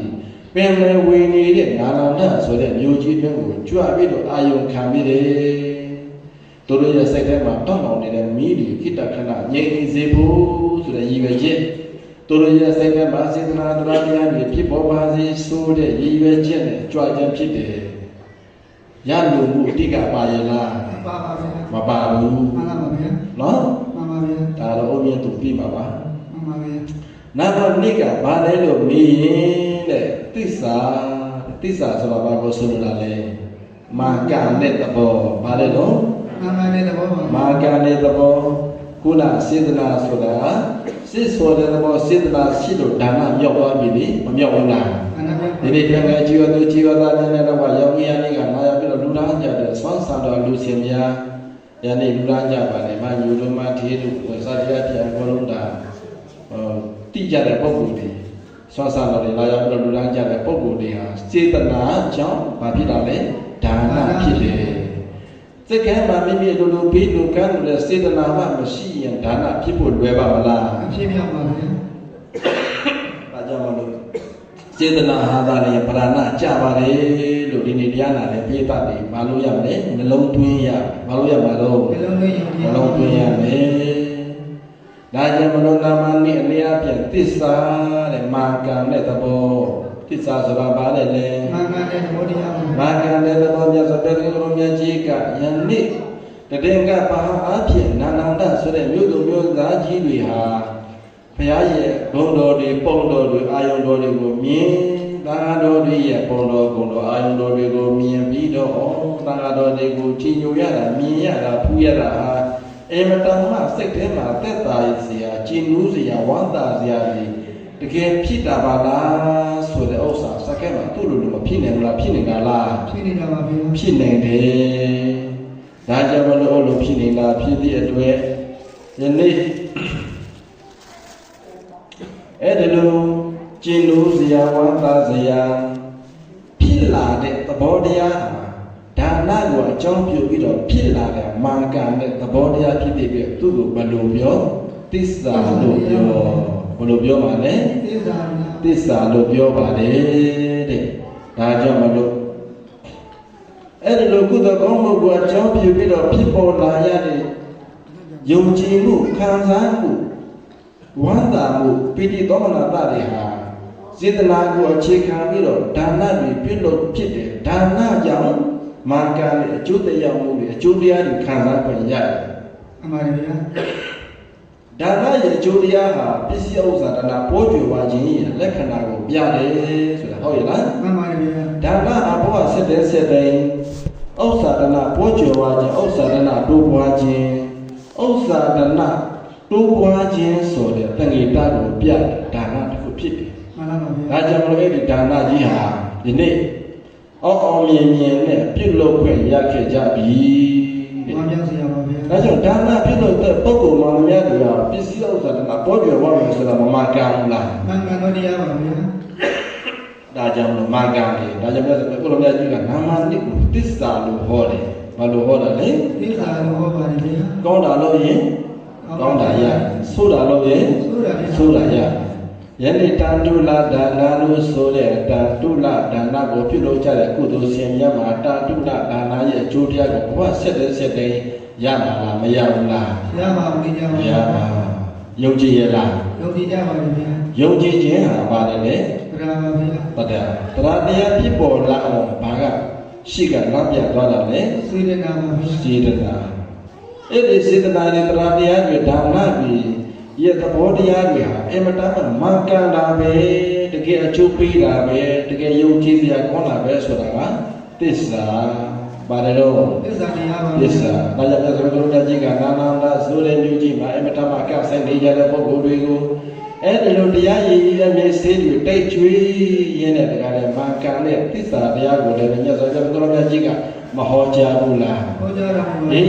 ပင်လေဝေနေတဲ့နာလန္ဒဆိုတဲ့မျိုးကြီးတွင်ကိုကြွပြီးတော့အာယုံခံပြီးတယ်တို့ရဲ့စိတ်ထဲမှာတောင်းတောင်းနေတဲ့မိဒီခိတ္တခဏငြိမ်စေဖို့ဆိုတဲ့ရည်ရွယ်ချက်တို့ရဲ့စိတ်ထဲမှာစေတနာတရားတွေဖြစ်ပေါ်ပါစေဆိုတဲ့ရည်ရွယ်ချက်နဲ့ကြွခြင်းဖြစ်တယ်ရလို့မှုအတိကပါရလားမပါဘူးမှန်ပါဗျာနော်မှန်ပါဗျာဒါတော့အုံးမြတ်သူပြီးပါပါမှန်ပါဗျာနောက်တော့နိကဘာလဲလို့မေးရင်တဲ့သစ္စာဆိုတာဘာကိုဆိုလိုတာလဲမာကနဲ့သဘောဘာလဲတော့မာကနဲ့သဘောမာကနဲ့သဘောခုနစေတနာဆိုတာစစ်ဆိုတဲ့သဘောစေတနာရှိလို့ဒါနမြောက်သွားပြီလေမမြောက်ဘူးလားဒီနေ့တည်းကကြည်ဝသူကြည်ဝသားနဲ့တော့ရောင်ကြီးရလေးကလာရောက်ပြီးတော့လူသားကြတဲ့ဆွမ်းဆန်တော်လူရှင်များယနေ့လူသားကြပါလေမညူတို့မထေးတို့စာတရားပြန်ခေါ်လို့တာတိကြတဲ့ပုဂ္ဂိုလ်တွေဆွမ်းဆန်တော်တွေလာရောက်ပြီးတော့လူသားကြတဲ့ပုဂ္ဂိုလ်တွေဟာစေတနာကြောင့်ဘာဖြစ်တာလဲဒါနဖြစ်တယ်စိတ်ကမ်းမှာမိမိလိုလိုပြီးလိုကမ်းလို့စေတနာမှမရှိရင်ဒါနဖြစ်ဖို့လွယ်ပါမလားမဖြစ်မြောက်ပါဘူး။ဒါကြောင့်မလို့စေတနာဟာသာလေပရဏကြပါလေလို့ဒီနေ့တရားနာတဲ့ပိဋကတွေမလို့ရမယ်နှလုံးသွင်းရမလို့ရမှာတော့နှလုံးသွင်းရမယ်။ဒါကြောင့်မလို့နာမနိအနေအပြန်သစ္စာတဲ့မာကံတဲ့သဘောသစ္စာဆိုတာဘာလဲလဲမာကံတဲ့သဘောတရားမာကံတဲ့သဘောမြတ်စွာဘုရားကိုမြတ်ကြီးကယနေ့တ တဲ့ကပါအားဖြင့်နာနန္ဒဆိုတဲ့မြို့သူမြို့သားကြီးတွေဟာဘုရားရဲ့ဘုံတော်တွေပုံတော်တွေအာယုံတော်တွေကိုမြင်သာတော်တွေရဲ့ပုံတော်ဂုဏ်တော်အာယုံတော်တွေကိုမြင်ပြီးတော့သာတော်တွေကိုကြည်ညိုရတာမြင်ရတာဖူးရတာဟာအင်မတန်မှစိတ်ထဲမှာသက်သာစရာကြည်နူးစရာဝမ်းသာစရာတွေတကယ်ဖြစ်တာပါလားဆိုတဲ့ဥစ္စာစက္ကဲမှာသူ့လိုလိုမဖြစ်နိုင်ဘူးလားဖြစ်နေတာလားဖြစ်နေတာပါဗျာဖြစ်နေတယ်ဒါကြောင့်မလို့လို့ဖြစ်နေတာဖြစ်သည့်အတွက်ယနေ့အဲ့ဒီလိုကျင့်လို့စရာဝမ်းသာစရာဖြစ်လာတဲ့သဘောတရားဒါနကိုအကြောင်းပြုပြီးတော့ဖြစ်လာတဲ့မာကံတဲ့သဘောတရားဖြစ်တဲ့အတွက်သူ့ကိုဘယ်လိုပြောသစ္စာလို့ပြောဘယ်လိုပြောပါလဲသစ္စာလို့ပြောပါတယ်တဲ့ဒါကြောင့်မလို့အဲ့ဒီလိုကုသိုလ်ကောင်းမှုကိုအကြောင်းပြုပြီးတော့ဖြစ်ပေါ်လာရတဲ့ယုံကြည်မှုခံစားမှုဝမ်းသာမှုပိဋိသောမနတတွေဟာစေတနာကိုအခြေခံပြီးတော့ဒါနတွေပြုလုပ်ဖြစ်တယ်ဒါနကြောင့်မာကံရဲ့အကျိုးတရားမှုတွေအကျိုးတရားတွေခံစားခွင့်ရတယ်အမှန်ပါဗျာဒါနရဲ့အကျိုးတရားဟာပစ္စည်းဥစ္စာတနာပေါ်ကျွယ်ဝခြင်းရဲ့လက္ခဏာကိုပြတယ်ဆိုတာဟုတ်ရဲ့လားမှန်ပါဗျာဒါနအဘောဆက်တဲ့ဆက်တဲ့ဥစ္စာတနာပေါ်ကျွယ်ဝခြင်းဥစ္စာတနာတိုးပွားခြင်းဥစ္စာတနာတိုးပွားခြင်းဆိုတဲ့တဏှိတကိုပြဒါနတစ်ခုဖြစ်တယ်မှန်ပါဗျာဒါကြောင့်မလို့အဲ့ဒီဒါနကြီးဟာဒီနေ့အောင်မြင်မြင်နဲ့ပြုလုပ်ခွင့်ရခဲ့ကြပြီမှန်ပါဆရာပါဗျာဒါကြောင့်ဒါနပြုလုပ်တဲ့ပုဂ္ဂိုလ်မှန်များတွေကပစ္စည်းဥစ္စာတနာပေါ်ကျွယ်ဝမယ်ဆိုတာမမှန်ကန်ဘူးလားမှန်ကန်တော့တရားပါဗျာဒါကြောင့်မှန်ကန်တယ်ဒါကြောင့်လည်းကိုလိုမြတ်ကြီးကနာမနစ်ကိုသစ္စာလို့ဟောတယ်ဘာလို့ဟောတာလဲသစ္စာလို့ဟောပါတယ်ဗျာကောင်းတာလို့ရင်ကောင်းတာရဆိုးတာလို့ရင်ဆိုးတာရယနေ့တန်တုလဒါနလို့ဆိုတဲ့တန်တုလဒါနကိုပြုလုပ်ကြတဲ့ကုသိုလ်ရှင်များမှာတန်တုလဒါနရဲ့အကျိုးတရားကိုဘဝဆက်တဲ့ရမှာလားမရဘူးလားရပါဘူးဗျာရပါယုံကြည်ရလားယုံကြည်ကြပါဗျာယုံကြည်ခြင်းဟာပါတယ်လေတရားပါဗျာတရားတရားဖြစ်ပေါ်လာအောင်ဘာကရှိကနောက်ပြသွားတာလေစေတနာပါဗျာစေတနာအဲ့ဒီစေတနာနဲ့တရားတရားတွေဒါနပြီးရဲ့သဘောတရားတွေဟာအင်မတန်မှန်ကန်တာပဲတကယ်အကျိုးပေးတာပဲတကယ်ယုံကြည်စရာကောင်းတာပဲဆိုတာကသစ္စာပါတယ်တော့သစ္စာတရားပါသစ္စာဒါကြောင့်မြတ်စွာဘုရားကြီးကနာနာလာဆိုတဲ့မျိုးကြီးမှာအင်မတန်မှအကပ်ဆိုင်နေကြတဲ့ပုဂ္ဂိုလ်တွေကိုအဲ့ဒီလိုတရားရည်ရည်ရဲ့မျက်စိတွေတိတ်ကျွေးရင်းတဲ့တရားနဲ့မှန်ကန်တဲ့သစ္စာတရားကိုလည်းမြတ်စွာဘုရားကြီးကမဟောကြားဘူးလားဟောကြားတာပါမိ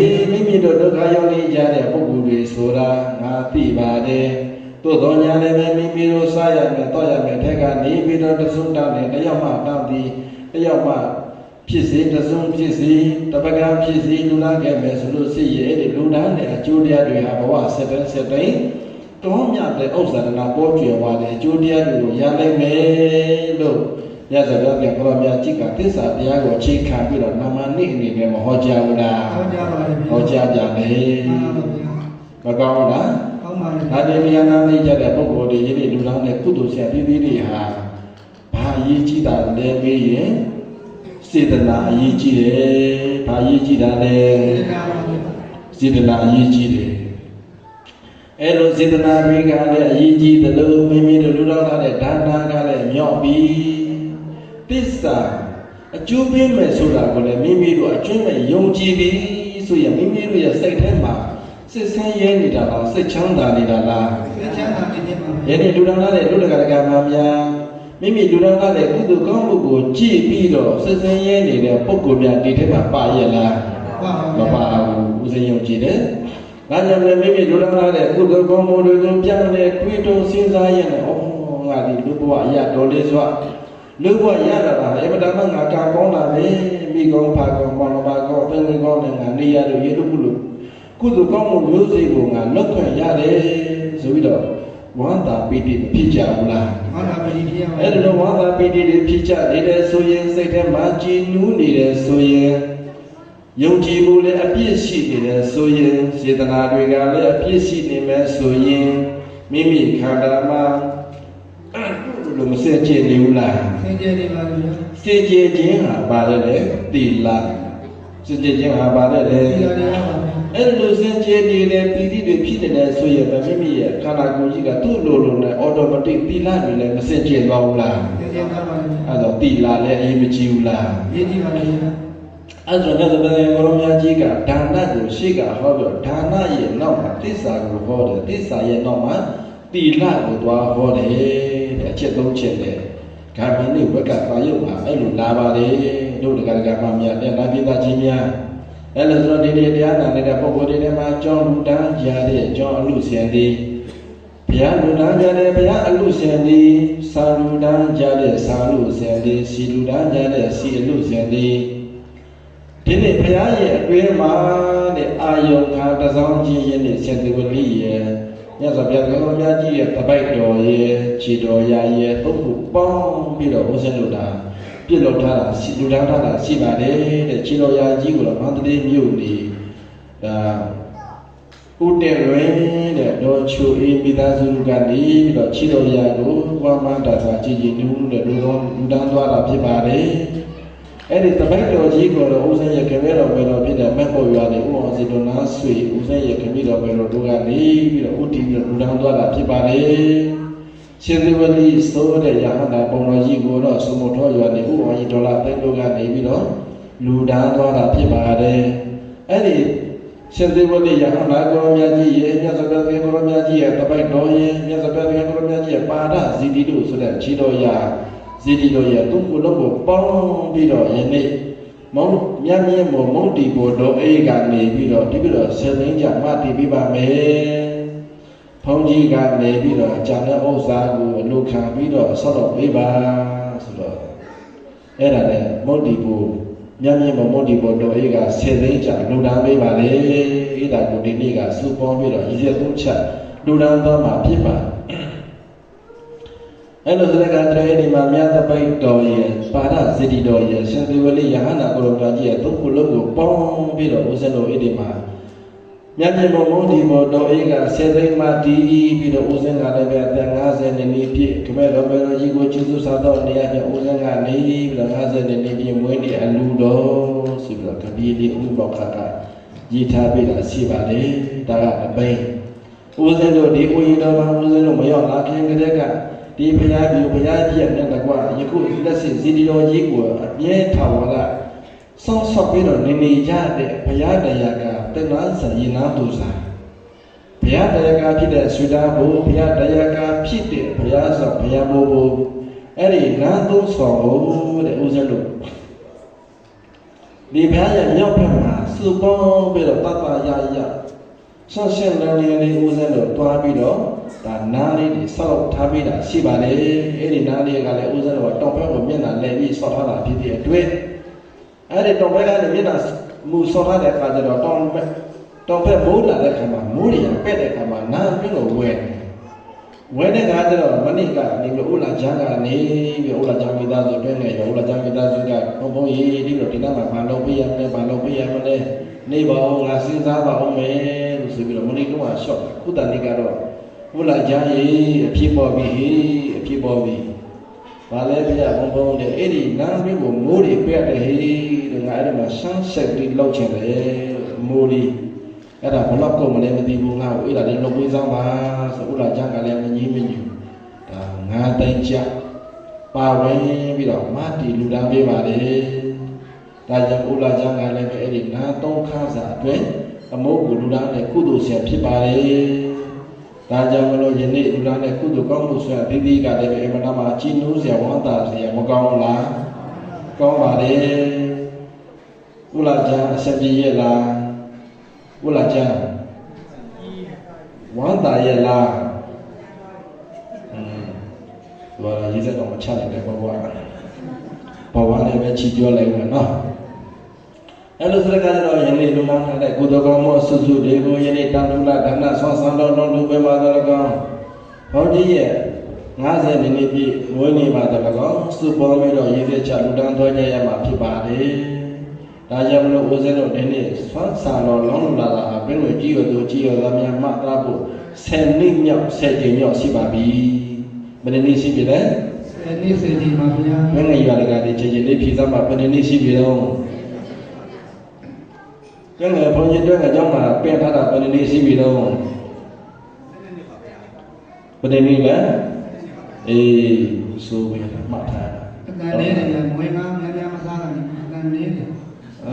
မိတို့ဒုက္ခရောက်နေကြတဲ့ပုဂ္ဂိုလ်တွေဆိုတာငါသိပါတယ်သို့တော်ညာလည်းမိမိတို့စားရမယ်တောက်ရမယ်တဲ့ကနေပြီးတော့တစုံတောင်းတယ်တယောက်မှတောင်းသည်တယောက်မှဖြစ်စေတစုံဖြစ်စေတပကံဖြစ်စေလူလာခဲ့မယ်ဆိုလို့ရှိရင်အဲ့ဒီလူသားနဲ့အကျိုးတရားတွေဟာဘဝဆက်တိုင်းတောင်းမြတဲ့ဥစ္စာနာပေါ်ကျွယ်ဝတဲ့အကျိုးတရားတွေကိုရနိုင်မယ်လို့ရသော်ဘုရားဘုရားကြီးကသစ္စာတရားကိုအခြေခံပြီးတော့နာမနိအနေနဲ့မဟောကြားဘူးလားဟောကြားပါတယ်ဟောကြားပြန်တယ်မကောင်းလားကောင်းပါတယ်ဒါတေမြာနာနေကြတဲ့ပုဂ္ဂိုလ်တွေယနေ့လူလောင်းတဲ့ကုသိုလ်ဆရာပြည်ပြည်တွေဟာဘာအရေးကြီးတာလဲမေးရင်စေတနာအရေးကြီးတယ်ဘာအရေးကြီးတာလဲစေတနာအရေးကြီးတယ်အဲ့လိုစေတနာတွေကလည်းအရေးကြီးတယ်လို့မိမိတို့လူလောင်းထားတဲ့ဒါနကလည်းမြော့ပြီးသစ္စာအကျိုးပေးမယ်ဆိုတာကိုလည်းမိမိတို့အကျွမ်းမဲ့ယုံကြည်ပြီးဆိုရင်မိမိတို့ရဲ့စိတ်ထဲမှာစိတ်ဆင်းရဲနေတာလားစိတ်ချမ်းသာနေတာလားစိတ်ချမ်းသာနေပါဘူးယနေ့လူတော်သားတဲ့လူတကာကမှများမိမိလူတော်သားတဲ့ကုသိုလ်ကောင်းမှုကိုကြည့်ပြီးတော့စိတ်ဆင်းရဲနေတဲ့ပုဂ္ဂိုလ်များဒီထဲမှာပါရဲ့လားမပါဘူးဦးဇင်းယုံကြည်တယ်ဒါကြောင့်လည်းမိမိလူတော်သားတဲ့ကုသိုလ်ကောင်းမှုတွေကိုပြန်လဲတွေးတောစဉ်းစားရတဲ့ငါဒီလူဘဝအရာတော်လေးစွာလူဘဝရတာပါအမတမငါကကောင်းတာပဲမိကောင်းဖာကောင်းမောင်ပါကောင်းပင်ကောင်းနဲ့ငါနေရလို့ရေလို့ကုလို့ကုသိုလ်ကောင်းမှုမျိုးစေ့ကိုငါလွတ်ခွင့်ရတယ်ဆိုပြီးတော့ဝန္တာပိတိဖြစ်ကြဘူးလားဝန္တာပိတိဖြစ်ရပါအဲ့ဒီလိုဝန္တာပိတိတွေဖြစ်ကြနေတယ်ဆိုရင်စိတ်ထဲမှာကြည်နူးနေတယ်ဆိုရင်ယုံကြည်မှုလည်းအပြည့်ရှိနေတယ်ဆိုရင်စေတနာတွေကလည်းအပြည့်ရှိနေမယ်ဆိုရင်မိမိခန္ဓာမှာလို့မစင်ကြည်နေဘူးလားစင်ကြယ်နေပါဗျာစင်ကြယ်ခြင်းဟာပါတယ်လေသီလစင်ကြယ်ခြင်းဟာပါတယ်လေသီလတရားပါဗျာ အဲ့လိုစင်ကြယ်နေတဲ့ပီတိတွေဖြစ်နေတဲ့ဆိုရင်မိမိရဲ့ခန္ဓာကိုယ်ကြီးကသူ့လိုလိုနဲ့ automatic သီလတွေလည်းမစင်ကြယ်သွားဘူးလားအဲ့တော့သီလလည်းအရေးမကြီးဘူးလားအရေးကြီးပါလေအဲ့တော့မြတ်စွာဘုရားကိုရောမြတ်ကြီးကဒါနကိုရှေ့ကဟောတော့ဒါနရဲ့နောက်မှာသစ္စာကိုဟောတယ်သစ္စာရဲ့နောက်မှာသီလကိုသွားဟောတယ်တဲ့အချက်သုံးချက်နဲ့ဂါမိနိဝက်ကပါယုတ်မှာအဲ့လိုလာပါလေတို့တက္ကရာမမြတ်တဲ့နာပိသချင်းများအဲ့လိုဆိုတော့ဒီတရားနာနေတဲ့ပုဂ္ဂိုလ်တွေထဲမှာကြောင်းလူတန်းကြတဲ့ကြောင်းအလူရှင်တွေဘုရားလူတန်းကြတဲ့ဘုရားအလူရှင်တွေစာလူတန်းကြတဲ့စာလူရှင်တွေစီလူတန်းကြတဲ့စီအလူရှင်တွေဒီနေ့ဘုရားရဲ့အတွင်းမှာတဲ့အာယုံခါတစောင်းချင်းရဲ့နဲ့စေတဝလိရဲ့မြတ်စွာဘုရားကိုယ်တော်ကြီးရဲ့တပိုက်တော်ရဲ့ခြေတော်ရာရဲ့ပုဂ္ဂိုလ်ပေါင်းပြီးတော့ဘုရားလူတာပြည့်လို့ထားတာလူတန်းထားတာရှိပါတယ်တဲ့ခြေတော်ရာကြီးကိုတော့မန္တလေးမြို့နေဒါဦးတဲ့ရင်းတဲ့ဒေါ်ချူအေးမိသားစုကနေပြီးတော့ခြေတော်ရာကိုဝါမန္တာစွာကြည်ကြည်နူးနူးတဲ့လူတန်းသွားတာဖြစ်ပါတယ်အဲ့ဒီတပိုက်တော်ကြီးကိုတော့ဦးစင်းရဲ့ခမဲတော်ပဲတော်ဖြစ်တဲ့မက်ဖို့ရွာနေဦးအောင်စီတော်နာဆွေဦးစင်းရဲ့ခမီတော်ပဲတော်တို့ကနေပြီးတော့ဦးတီးပြီးတော့လူတန်းသွားတာဖြစ်ပါတယ်ရှင်သေဝတိဆိုတဲ့ရဟန္တာပုံတော်ကြီးကိုတော့သုမထောရွာနေဦးအောင်ကြီးဒေါ်လာသိန်းတို့ကနေပြီးတော့လူတန်းသွားတာဖြစ်ပါတယ်အဲ့ဒီရှင်သေဝတိရဟန္တာကိုရောမြတ်ကြီးရဲ့မြတ်စွာဘုရားကိုရောမြတ်ကြီးရဲ့တပိုက်တော်ရဲ့မြတ်စွာဘုရားကိုရောမြတ်ကြီးရဲ့ပါဒဇီတိတို့ဆိုတဲ့ခြေတော်ရာဇီတိတော်ရဲ့သူ့ကိုယ်လုံးကိုပေါင်းပြီးတော့ယနေ့မုံမြတ်မြတ်မုံတီကိုတော်အေးကနေပြီးတော့ဒီပြီးတော့ဆယ်သိန်းကြမှတည်ပြီးပါမယ်ဘုန်းကြီးကနေပြီးတော့ဂျာတဲ့ဥစ္စာကိုအလုခံပြီးတော့ဆောက်တော့ပေးပါဆိုတော့အဲ့ဒါနဲ့မုံတီကိုမြတ်မြတ်မုံတီကိုတော်အေးကဆယ်သိန်းကြလူတန်းပေးပါလေအဲ့ဒါကိုဒီနေ့ကစုပေါင်းပြီးတော့ရည်ရည်သုံးချက်လူတန်းသွားမှာဖြစ်ပါအဲ့လိုဆိုတဲ့ကတည်းကဒီမှာမြတ်တပိတ်တော်ရဲ့ပါဒဇတိတော်ရဲ့ရှင်သေဝလိယဟန္တာကိုရောကြီးရဲ့သုံးခုလုံးကိုပေါင်းပြီးတော့ဦးဇင်းတို့အဲ့ဒီမှာမြတ်မြတ်မုံဒီဘောတော်အေးကဆယ်သိန်းမှတည်ပြီးတော့ဦးဇင်းကလည်းပဲအသက်50နှစ်ပြည့်ခမဲတော်ပဲတော်ကြီးကိုကျေးဇူးစားတော်နေရတဲ့ဦးဇင်းကနေပြီးတော့50နှစ်ပြည့်မွေးနေ့အလူတော်ဆိုပြီးတော့ကပီးလေးဥပ္ပခါကရည်ထားပြီးတာရှိပါလေဒါကအပိန်းဦးဇင်းတို့ဒီဦးရင်တော်မှာဦးဇင်းတို့မရောက်လာခင်ကတည်းကဒီဘုရားပြုဘုရားပြည့်နဲ့တကွာယခုလက်ရှိဇီတိတော်ကြီးကိုအပြည့်ထာဝရဆောင်းဆော့ပြီးတော့နေကြတဲ့ဘုရားတရားကတဏှာစရင်နာသူစားဘုရားတရားကဖြစ်တဲ့ဆွေသားဘုရားတရားကဖြစ်တဲ့ဘုရားဆောင်ဘုရားဘိုးအဲ့ဒီနာသုံးဆောင်တဲ့ဦးဇင်းတို့ဒီဘုရားရဲ့မြောက်ဘက်မှာစုပေါင်းပြီးတော့တတ်တာရရဆောင်းရှင်းတဲ့နေရာလေးဦးဇင်းတို့တွားပြီးတော့ဒါနားလေးတွေဆောက်ထားပေးတာရှိပါလေအဲ့ဒီနားလေးကလည်းဦးဇင်းတော်တောင်ဘက်ကိုမျက်နှာလဲပြီးဆောက်ထားတာဖြစ်တဲ့အတွက်အဲ့ဒီတောင်ဘက်ကလည်းမျက်နှာမူဆောက်ထားတဲ့အခါကျတော့တောင်ဘက်မိုးလာတဲ့ခါမှာမိုးတွေပက်တဲ့ခါမှာနားပြီးတော့ဝဲတဲ့ခါကျတော့မနစ်ကနေပြီးဦးလာချမ်းကနေပြီးဦးလာချမ်းမိသားစုတွင်းနဲ့ဦးလာချမ်းမိသားစုကဘုံရေးပြီးတော့ဒီနားမှာဘာလုပ်ပေးရမလဲနေပါအောင်ငါစဉ်းစားပါအောင်မယ်လို့ဆိုပြီးတော့မနစ်ကရှော့ခုတန်လေးကတော့ဘုလားကြရေးအဖြစ်ပေါ်ပြီဘာလဲပြဘုံတဲ့အဲ့ဒီနားမျိုးကိုမိုးတွေပြတ်တယ်ဟေးတဲ့ငါအဲ့ဒီမှာရှမ်းဆက်ပြီးလောက်ချင်တယ်မိုးတွေအဲ့ဒါဘလောက်ကုန်မလဲမသိဘူးငါ့ကိုအဲ့ဒါလေးလုပ်ပေးစမ်းပါဆိုဘုလားကြကလည်းမငြင်းမညူဒါငါတိုင်ကြပါဝင်ပြီးတော့မတီလူတန်းပေးပါလေဒါကြောင့်ဘုလားကြကလည်းပဲအဲ့ဒီနားသုံးခါစာအတွက်အမိုးကိုလူတန်းနဲ့ကုသိုလ်ဆရာဖြစ်ပါလေဒါကြောင့်မလို့ယနေ့လူသားနဲ့ကုသိုလ်ကောင်းမှုဆိုတဲ့ဒီကလည်းပဲအမှန်တမ်းကြည်နူးစရာဝမ်းသာစရာမကောင်းလားကောင်းပါလေဘုလားကျမ်းအဆက်ပြည့်ရဲ့လားဘုလားကျမ်းဝမ်းသာရဲ့လားဘာလဲရေးစက်တော့မချနိုင်တဲ့ဘဝလည်းပဲချီပြောလိုက်မယ်နော်အဲ့လိုဆိုတဲ့ကတော့ယနေ့လူနာထားတဲ့ကုသိုလ်ကောင်းမှုစုစုတွေကိုယနေ့တန်ထုလကဏ္ဍဆောင်းဆန်းတော်လုံးလူပဲမှာတော့ကောင်းဘုန်းကြီးရဲ့50နှစ်ပြည့်မွေးနေ့မှာတော့ကောင်းစုပေါ်ပြီးတော့ရေးစချလူတန်းတော်ကြရမှာဖြစ်ပါတယ်ဒါကြောင့်မလို့ဦးဇင်းတို့ဒီနေ့ဆွမ်းဆန်တော်လုံးလာတာဘယ်လိုကြည်ရသူကြည်ရသားများမှတ်သားဖို့10နှစ်မြောက်10ကြိမ်မြောက်ရှိပါပြီဘယ်နှစ်ရှိပြီလဲ10နှစ်10ကြိမ်ပါဗျာဘယ်နဲ့ရတကဒီချိန်ချိန်လေးဖြည့်စမ်းပါဘယ်နှစ်ရှိပြီတော့က တွန်းငယ်ဘုန်းကြီးတွန်းငယ်ကျောင်းမှာပြန်ထားတာဘယ်နည်းရှိပြီတော့ဘယ်နည်းလဲအေးဆိုပြီးမှတ်ထားတာ အတန်လေးတွေမွေးငါများများမစားတာအတန်လေးတွေဟမ်အ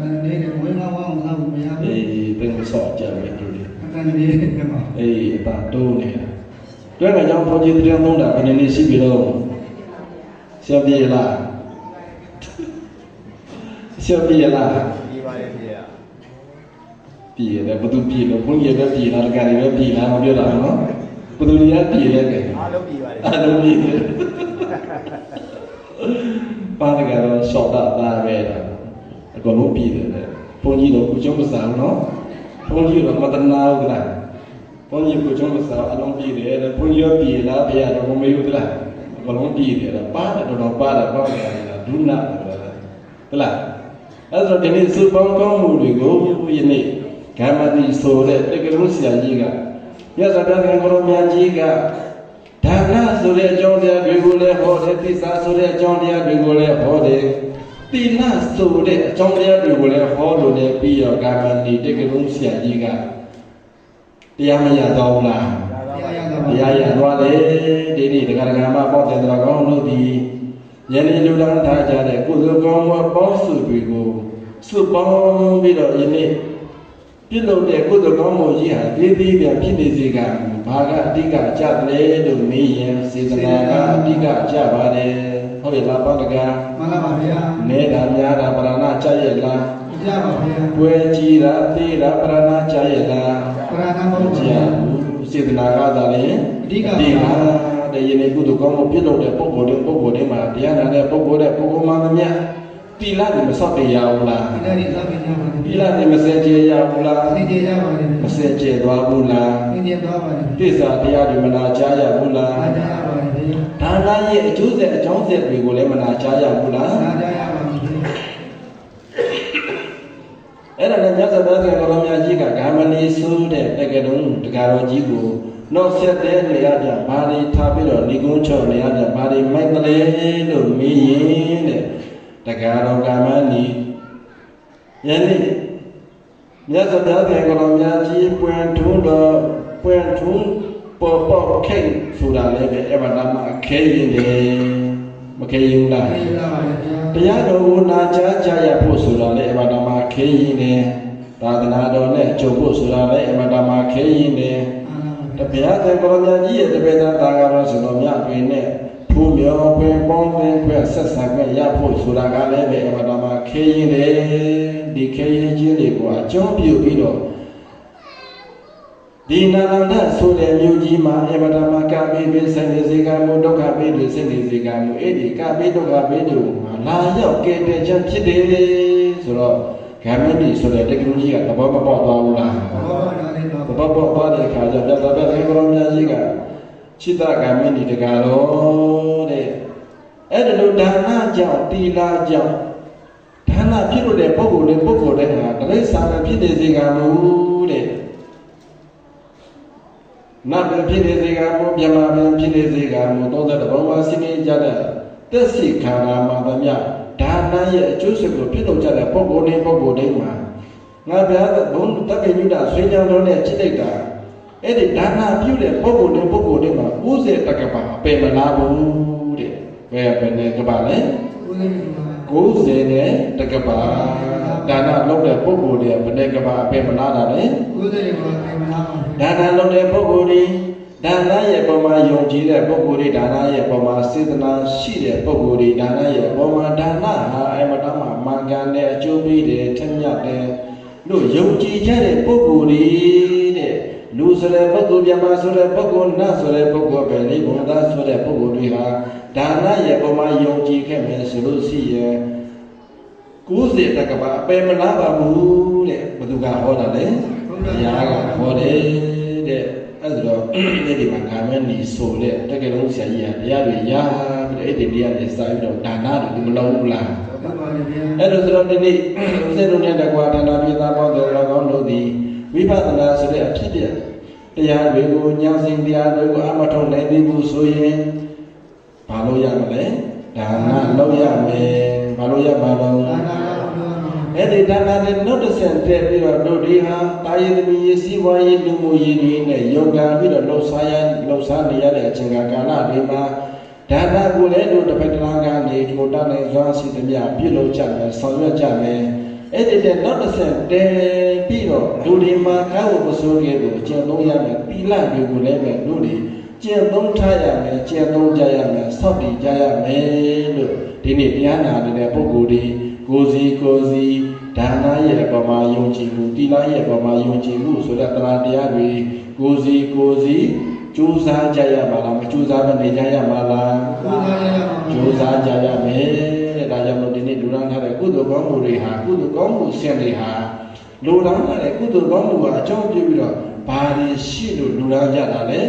တန်လေးတွေမွေးငါဝအောင်စားဖို့မရဘူးအေးပြန်ဆော့ကြမယ်တို့လေ အတန်လေးတွေကမှအေးအပါတိုးနေတာတွန်းငယ်ကျောင်းဘုန်းကြီးတရားသုံးတာဘယ်နည်းရှိပြီတော့ဆရာပြေလားဆရာပြေလားပြေးပါတယ်ပြေးရပြေတယ်ဘသူပြေလို့ဘုန်းကြီးပဲပြေလားတကယ်လည်းပဲပြေလားမပြောတာနော်ဘသူတွေကပြေလဲကဲအားလုံးပြေးပါတယ်အားလုံးပြေတယ်ပါတကတော့ရှော့တာသားပဲအကုန်လုံးပြေတယ်ဘုန်းကြီးတော့ကိုကျုံးမစားဘူးနော်ဘုန်းကြီးတော့မတနာဘူးလားဘုန်းကြီးကိုကျုံးမစားအလုံးပြေတယ်ဘုန်းကြီးရောပြေလားဘုရားတော့မမေးဘူးလားအကုန်လုံးပြေတယ်ပါတယ်တော်ပါတယ်ပေါ့တယ်ဒုနာဟုတ်လားအဲ့တော့ဒီနေ့စုပေါင်းကောင်းမှုတွေကိုယနေ့ဂမ္မတိဆိုတဲ့တက္ကသိုလ်ဆရာကြီးကမြတ်စွာဘုရားကိုရောမြတ်ကြီးကဒါနဆိုတဲ့အကြောင်းတရားတွေကိုလည်းဟောတယ်သစ္စာဆိုတဲ့အကြောင်းတရားတွေကိုလည်းဟောတယ်သီလဆိုတဲ့အကြောင်းတရားတွေကိုလည်းဟောလို့လည်းပြီးတော့ဂမ္မတိတက္ကသိုလ်ဆရာကြီးကတရားမရတော့ဘူးလားတရားရသွားတယ်ဒီနေ့တရားဓမ္မပေါ့တယ်တော်ကောင်းတို့ဒီယနေ့လူတော်ထားကြတဲ့ကုသိုလ်ကောင်းမှုပေါင်းစုတွေကိုစုပေါင်းပြီးတော့ယနေ့ပြုလုပ်တဲ့ကုသိုလ်ကောင်းမှုကြီးဟာဒီသည်ပြန်ဖြစ်နေစေကဘာကအဓိကကြတယ်လို့မေးရင်စေတနာကအဓိကကြပါတယ်ဟုတ်ရဲ့လားပေါ့တကားမှန်ပါဗျာနေတာများတာပရဏကြရဲ့လားကြပါဗျာပွဲကြီးတာသေးတာပရဏကြရဲ့လားပရဏမဟုတ်ကြဘူးစေတနာကသာလေအဓိကပါတဲ့ယနေ့ကုသိုလ်ကောင်းမှုပြုလုပ်တဲ့ပုဂ္ဂိုလ်တွေမှာတရားနာတဲ့ပုဂ္ဂိုလ်မှန်သမျှတိလတွေမဆော့ပြရဘူးလားတိလတွေဆော့ပြရပါတိလတွေမစဲကြရဘူးလားစဲကြရပါတယ်မစဲကြသွားဘူးလားစဲကြသွားပါတယ်တိစ္ဆာတရားတွေမနာကြားရဘူးလားနာကြားရပါတယ်ဒါနရဲ့အကျိုးဆက်အကြောင်းဆက်တွေကိုလည်းမနာကြားရဘူးလားနာကြားရပါတယ်အဲ့ဒါနဲ့မြတ်စွာဘုရားကိုရောမြတ်ကြီးကဂမဏီဆိုတဲ့တက္ကသိုလ်တရားတော်ကြီးကိုနောက်ဆက်တဲ့နေရာပြဘာတွေထားပြီးတော့ဏိကုံးချော့နေရာပြဘာတွေမိုက်တယ်လို့မေးရင်တဲ့တရားတော်ကာမဏီယနေ့မြတ်စွာဘုရားကိုရောမြတ်ကြီးပွင့်ထုံးပေါ်ခိတ်ဆိုတာလည်းပဲအဘဒမခဲရင်လေမခဲရင်လားတရားတော်ကိုနာကြားကြရဖို့ဆိုတာလည်းအဘဒမခဲရင်လေသာသနာတော်နဲ့ကြုံဖို့ဆိုတာလည်းအဘဒမခဲရင်လေတပည့်တဲ့ကိုရောမြတ်ကြီးရဲ့တပည့်သားသာကတော့ဆိုတော်မြတ်တွင်နဲ့ဖူးမြော်ပွင့်ပေါင်းတဲ့ခွဲဆက်ဆံခွင့်ရဖို့ဆိုတာကလည်းပဲအမှန်တမ်းခဲရင်လေဒီခဲရင်ချင်းတွေကိုအကျုံးပြုပြီးတော့ဒီနာနန္ဒဆိုတဲ့မြို့ကြီးမှာအမှန်တမ်းကပိပိစနေစေကမှုဒုက္ခပိတွေစနေစေကမှုအဲ့ဒီကပိဒုက္ခပိတွေလာရောက်ကဲတဲ့ချက်ဖြစ်တယ်ဆိုတော့ဂမဏိဆိုတဲ့တက္ကသိုလ်ကြီးကသဘောမပေါက်သွားဘူးလားသဘောပေါက်သွားတဲ့အခါကျတော့ဘုရားရှင်ကိုရောမြတ်ကြီးကချိတဂမဏိတကားတော့တဲ့အဲ့ဒါလိုဒါနကြောင့်တီလာကြောင့်ဒါနဖြစ်လို့တဲ့ပုဂ္ဂိုလ်တွေဟာတိရစ္ဆာန်ဖြစ်နေစေကမူတဲ့နတ်ဖြစ်နေစေကမူမြမဖြစ်နေစေကမူသောတဲ့ဘုံမှာစိနေကြတဲ့သက်စိခန္ဓာမှာဗျဒါနရဲ့အကျိုးဆက်ကိုဖြစ်လို့ကြတဲ့ပုဂ္ဂိုလ်တွေမှာငါဗျာဘုံတက္ကညုတဆွေးကြောင်းတော်နဲ့ချိလိုက်တာအဲ့ဒီဒါနပြုတဲ့ပုဂ္ဂိုလ်တွေမှာ90တက္ကပါအပယ်မလားဘူးတဲ့ဘယ်နဲ့ကပါလဲ90နဲ့တက္ကပါဒါနလုပ်တဲ့ပုဂ္ဂိုလ်တွေဘယ်နဲ့ကပါအပယ်မလားတာလဲ90ကပါအပယ်မလားပါဒါနလုပ်တဲ့ပုဂ္ဂိုလ်တွေဒါနရဲ့ပုံမှာယုံကြည်တဲ့ပုဂ္ဂိုလ်တွေဒါနရဲ့ပုံမှာစေတနာရှိတဲ့ပုဂ္ဂိုလ်တွေဒါနရဲ့ပုံမှာဒါနဟာအမတမမှန်ကန်တဲ့အကျိုးပေးတယ်ထက်မြတ်တယ်လို့ယုံကြည်ကြတဲ့ပုဂ္ဂိုလ်တွေတဲ့လူဆိုတဲ့ပုဂ္ဂိုလ်မြတ်ဆိုတဲ့ပုဂ္ဂိုလ်နတ်ဆိုတဲ့ပုဂ္ဂိုလ်ပဲလေဘုရားဆိုတဲ့ပုဂ္ဂိုလ်တွေဟာဒါနရဲ့ပုံမှာယုံကြည်ခဲ့မယ်ဆိုလို့ရှိရင်90တက္ကပါအပယ်မလားပါဘူးတဲ့ဘသူကဟောတာလဲဘုရားကဟောတယ်တဲ့အဲ့ဒါတော့ဒီမှာကာမဏီဆိုတဲ့တကယ်လို့ဆရာကြီးကတရားတွေရပြီးတော့အဲ့ဒီတရားတွေစာပြီးတော့ဒါနတွေမလုပ်ဘူးလားအဲ့ဒါဆိုတော့ဒီနေ့ဦးဇင်းတို့နဲ့တကွာဌာနပြည်သားပေါင်းတော်တော်ကောင်းတို့သည်ဝိပဿနာဆိုတဲ့အဖြစ်ပြတရားတွေကိုဉာဏ်စဉ်တရားတွေကိုအမထုံနိုင်သေးဘူးဆိုရင်ဘာလို့ရမလဲဒါနလုပ်ရမယ်ဘာလို့ရမှာလဲ အဲ့ဒီဒါနနဲ့နှုတ်တစ်ဆင့်တည်းပြီးတော့တို့ဒီဟာတာယသမီးရေးစီးပွားရေးလူမှုရေးတွေနဲ့ယောဂပြီးတော့လှုပ်ရှားနေရတဲ့အချိန်ကာလတွေမှာဒါနကိုလည်းတို့တစ်ဖက်တစ်လမ်းကနေဒီလိုတောင်းနိုင်စွမ်းရှိသမျှပြုလုပ်ကြမယ်ဆောင်ရွက်ကြမယ်အဲ့ဒီတဲ့နောက်တစ်ဆင့်တည်းပြီးတော့လူဒီမှာကောက်ဝပစိုးရဲ့ကိုကျင့်သုံးရမယ်သီလတွေကိုလည်းပဲတို့ဒီကျင့်သုံးထားရမယ်ကျင့်သုံးကြရမယ်ဆောက်တည်ကြရမယ်လို့ဒီနေ့တရားနာနေတဲ့ပုဂ္ဂိုလ်တွေကိုယ်စီဒါနရဲ့အပေါ်မှာယုံကြည်မှုသီလရဲ့အပေါ်မှာယုံကြည်မှုဆိုတဲ့တရားတရားတွေကိုယ်စီကြိုးစားကြရပါလားမကြိုးစားဘဲနေကြရမှာလားကြိုးစားကြရမယ်တဲ့ဒါကြောင့်မို့ဒီနေ့လူရန်ထားတဲ့ကုသိုလ်ကောင်းမှုတွေဟာကုသိုလ်ကောင်းမှုဆင်တွေဟာလူရန်ထားတဲ့ကုသိုလ်ကောင်းမှုကအကြောင်းပြုပြီးတော့ဘာတွေရှိလို့လူရန်ကြတာလဲ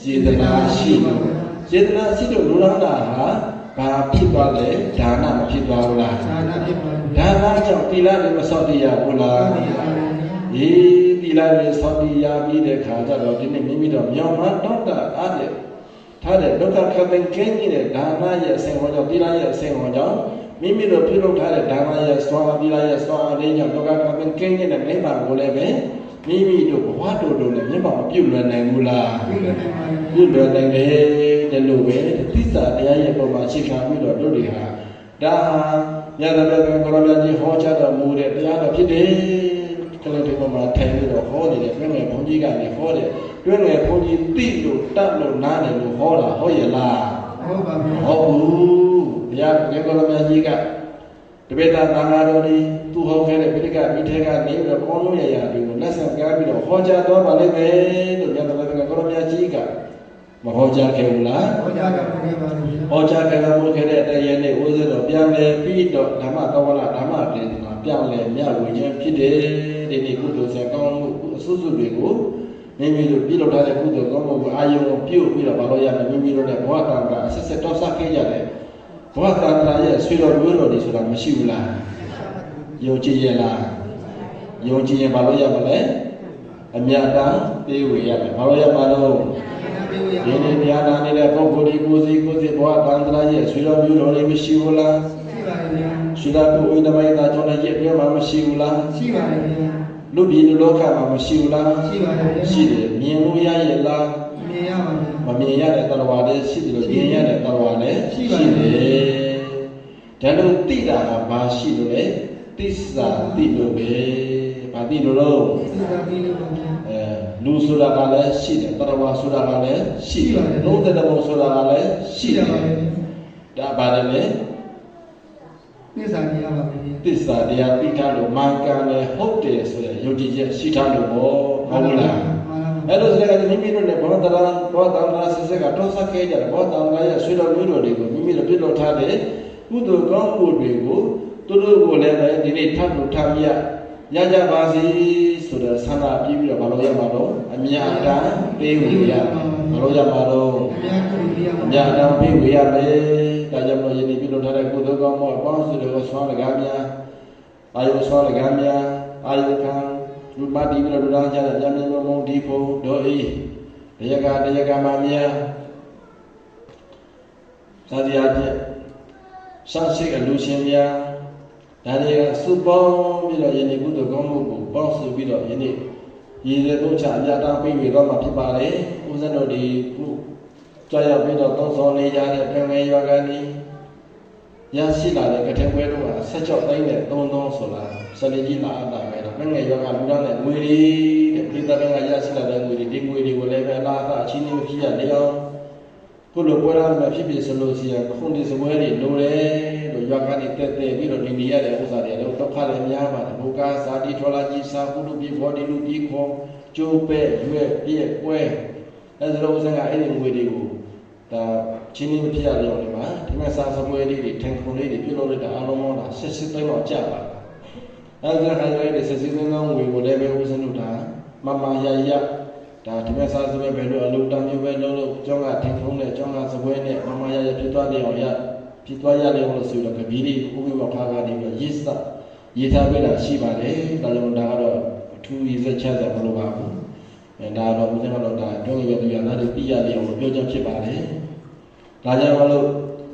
စေတနာရှိလို့လူရန်တာဟာဘာဖြစ်သွားလဲဒါနမဖြစ်သွားဘူးလားဒါနကြောင့်သီလတွေမဆောက်တည်ရဘူးလားဒီသီလတွေဆောက်တည်ရပြီးတဲ့ခါကျတော့ဒီနေ့မိမိတို့မြောင်မတောင်းတအားတဲ့ထားတဲ့ဒုက္ခခပင်ကင်းနေတဲ့ဒါနရဲ့အစဉ်ဟောကြောင့်သီလရဲ့အစဉ်ဟောကြောင့်မိမိတို့ပြုလုပ်ထားတဲ့ဒါနရဲ့စွမ်းသီလရဲ့စွမ်းအားလေးကြောင့်ဒုက္ခခပင်ကင်းနေတဲ့နိဗ္ဗာန်ကိုလည်းပဲမိမိတို့ဘဝတို့နဲ့မျက်မှောက်မပြုလွယ်နိုင်ဘူးလားပြုလွယ်နိုင်တယ်တဲ့လို့ပဲသစ္စာတရားရဲ့ပုံမှာအခြေခံပြီးတော့တို့တွေဟာဒါဟာညဇဘကကိုရမကြီးဟောကြားတော်မူတဲ့တရားတော်ဖြစ်တယ်ကလေးတွေမှာထိုင်ပြီးတော့ဟောနေတယ်တွင်ငယ်ဘုန်းကြီးကနေဟောတယ်တွင်ငယ်ဘုန်းကြီးသိလို့တတ်လို့နားတယ်လို့ဟောတာဟုတ်ရဲ့လားဟုတ်ပါဘူးဟုတ်ဘူးဘုရားကိုရမကြီးကတပည့်သားသံဃာတော်တွေသူဟောခဲ့တဲ့ပိဋကမိထဲကနေပြီးတော့ကောင်းလို့ရရာတွေကိုလက်ဆံပြပြီးတော့ဟောကြားတော်ပါလိမ့်မယ်လို့ညဇဘကကိုရမကြီးကမဟောကြားခဲ့ဘူးလားဟောကြားခဲ့ပါဘူးဟောကြားခဲ့မှုခဲ့တဲ့တရားနဲ့ဥစ္စာတော်ပြန်လဲပြီးတော့ဓမ္မတော်ဝါဓမ္မဒေသနာပြန်လဲမြတ်ဝေခြင်းဖြစ်တယ်ဒီနေ့ကုသိုလ်ဆက်ကောင်းမှုအစွတ်စွတ်တွေကိုမိမိတို့ပြုလုပ်ထားတဲ့ကုသိုလ်ကောင်းမှုကိုအာယုံပြုတ်ပြီးတော့ဘာလို့ရမလဲမိမိတို့နဲ့ဘဝတန်ခါအဆက်ဆက်တောက်ဆက်ခဲ့ကြတယ်ဘဝတန်ခါရဲ့ဆွေတော်မျိုးတော်တွေဆိုတာမရှိဘူးလားယုံကြည်ရလားယုံကြည်ရင်ဘာလို့ရမလဲအမြတ်တမ်းပေးဝေရတယ်ဘာလို့ရမှာတော့ဒီနေ့တရားနာနေတဲ့ပုဂ္ဂိုလ်တွေကိုယ်စီဘဝတန်ခါရဲ့ဆွေတော်မျိုးတော်တွေမရှိဘူးလားရှိပါရဲ့ဗျာရှိတာကိုဝိနမယတာကြောင့်လည်းပြမှာမရှိဘူးလားရှိပါရဲ့ဗျာလူပြည်လူလောကမှာမရှိဘူးလားရှိပါရဲ့ဗျာရှိတယ်မြင်လို့ရရဲ့လားမြင်ရပါမယ်မမြင်ရတဲ့တရားဝါလည်းရှိတယ်လို့မြင်ရတဲ့တရားဝါလည်းရှိတယ်ဒါလို့သိတာကဘာရှိလို့လဲသစ္စာသိလို့ပဲဘာသိလို့လဲသစ္စာသိလို့ပါဗျာလူဆိုတာကလည်းရှိတယ်တရားဝါဆိုတာကလည်းရှိတယ်လုံးတဲ့ဘုံဆိုတာကလည်းရှိတယ်ဒါပါတယ်လေသစ္စာတရားပါပဲသစ္စာတရားသိထားလို့မာကံလည်းဟုတ်တယ်ဆိုတဲ့ယုံကြည်ချက်ရှိထားလို့ပေါ့ဟုတ်ဘူးလားအဲ့လိုဆိုတဲ့မိမိတို့နဲ့ဘောတရာဆက်ဆက်ကတောဆက်ခဲ့ကြတယ်ဘောတရာရဲ့ဆွေတော်မျိုးတော်တွေကိုမိမိတို့ပြတ်လို့ထားတဲ့ကုသိုလ်ကောင်းမှုတွေကိုသူတို့ကိုလည်းပဲဒီနေ့ထပ်လို့ထပ်ရကြပါစေဆိုတဲ့ဆန္ဒပြပြီးတော့ဘာလို့ရမှာတော့အမြတ်တမ်းပေးဝေရဘာလို့ရမှာတော့အမြတ်တမ်းပေးဝေရမယ်ဒါကြောင့်မို့ယနေ့ပြုလုပ်ထားတဲ့ကုသိုလ်ကောင်းမှုအပေါင်းစုတွေကိုဆွမ်းလကားများအာယုဆွမ်းလကားများအာယုခံလူပါတိပြီးတော့လူသားကြတဲ့ဉာဏ်ဉာဏ်မုံဒီဖို့တို့ဤတရားကမှများသာတရားဖြင့်စရှိအလူရှင်များဒါတွေကစုပေါင်းပြီးတော့ယနေ့ကုသိုလ်ကောင်းမှုကိုပေါင်းစုပြီးတော့ယနေ့ရည်ရည်သုံးချအမြတ်တမ်းပေးဝေတော့မှာဖြစ်ပါတယ်ဦးဇင်းတို့ဒီခုကြာရောက်ပြီးတော့သုံးဆောင်နေကြတဲ့ပင်ငယ်ရွာကနေရရှိလာတဲ့ကထင်ပွဲတို့က16တိုင်းနဲ့33ဆိုတာစနေကြီးလာအပ်တာပဲတော့ပင်ငယ်ရွာကလူသားနဲ့ငွေတွေတဲ့ပြည်သားတွေကရရှိလာတဲ့ငွေတွေဒီငွေတွေကိုလည်းပဲလာအချင်းချင်းမဖြစ်ရလေအောင်ခုလိုပွဲလာမှဖြစ်ဖြစ်ဆိုလို့ရှိရင်ခုန်ဒီစပွဲတွေလိုတယ်လို့ရွာကနေတက်ပြီးတော့နေရတဲ့ဥစ္စာတွေတော့ဒုက္ခလည်းများပါတယ်ဘုရားဇာတိထောလာကြီးစာကုလူပြေဘောဒီလူပြေခေါ်ကျိုးပဲ့ရွက်ပြည့်ပွဲအဲဒါလိုဥစ္စာကအဲ့ဒီငွေတွေကိုဒါချင်းချင်းမဖြစ်ရလေအောင်ဒီမှာဒီမှာစာစပွဲလေးတွေထင်ခွန်လေးတွေပြုလုပ်လိုက်တာအားလုံးတော့ဆက်သိန်းတော့ကြာပါအဲဒါခိုင်ရတဲ့ဆက်သိန်းလုံးငွေကိုလည်းပဲဥစဉ်လို့ဒါမမရရဒါဒီမှာစာစပွဲပဲလို့အလုံးတမ်းမျိုးပဲလို့ကျောင်းကထင်ခွန်နဲ့ကျောင်းကစပွဲနဲ့မမရရဖြစ်သွားတယ်အောင်ရဖြစ်သွားရတယ်လို့ဆိုတော့ကပီးလေးဥပ္ပဝခါကနေပြီးရေးထားပေးတာရှိပါတယ်ဒါကြောင့်ဒါကတော့အထူးရေးစချက်တယ်မလို့ပါဘူးဒါတော့ဦးဇင်းကတော့ဒါတွန်းရပြရနာတွေပြရတယ်အောင်ပြောချင်ဖြစ်ပါတယ်ဒါကြောင့်မလို့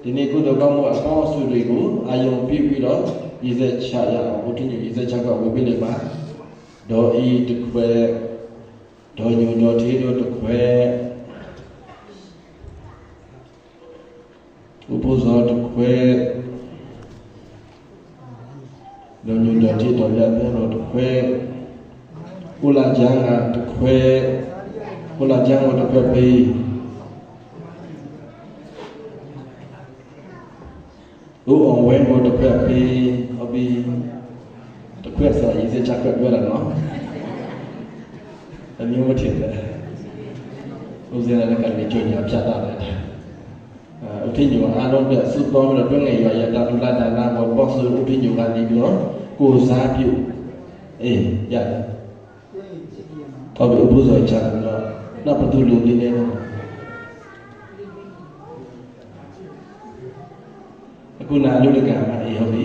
ဒီနေ့ကုသိုလ်ကောင်းမှုအပေါင်းအစုတွေကိုအာယုံပြပြီးတော့ယ ရေစက်ချရအောင်ဘုရားညရေစက်ချကဝေပေးလိုက်ပါဒေါ်ဤတခွဲဒေါ်ညိုဒေါ်သေးတို့တခွဲဥပုဇောတခွဲဒေါ်ညိုဒေါ်သေးဒေါ်ရတဲ့တို့တခွဲကုလာကျန်းကတခွဲကုလာကျန်းကတခွဲပေးဦးအောင်ဝဲကိုတခွဲပေးဟုတ်ပြီတခွဲဆိုရေစက်ချကပြောတာနော်အမျိုးမထင်တယ်ဦးစင်းလည်းကလည်းကြွညာဖြတ်တာတယ်ဥထိညောအားလုံးပြစုပေါင်းပြီးတော့တွင်းငယ်ရွာရတာလူလာဒါနာဘောဘောဆူဥထိညောကနေပြီးတော့ကိုစားပြုအေးရတယ်တော်ပြီဥပုဇောချတော့နောက်ဘသူလူလေးနေတော့အခုနာလူလကမှာအေးဟုတ်ပြီ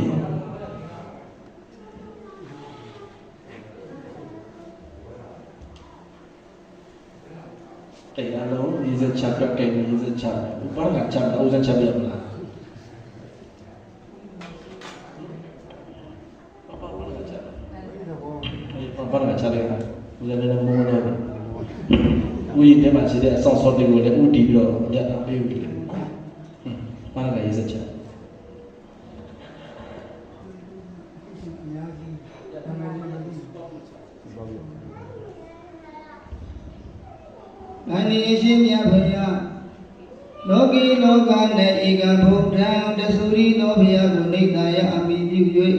အဲ့ဒါလုံးဒီစချက်ကဲဒီစချက်ဘာကချက်တော့စချက်ပြမလားဘာကချက်လဲဦးဇင်းလည်းမောတော့ဦးကြီးတဲမှာရှိတဲ့အဆောင်ဆော့တွေကိုလည်းဦးတီးပြီးတော့ရတာပေးဦးတယ်ဘာကရေးစချက်အနိရှိမြတ်ဘုရားလောကီလောကနဲ့ဧကဘုဒ္ဓံတသုရိသောဘုရားကိုနေသာယအမိပြု၍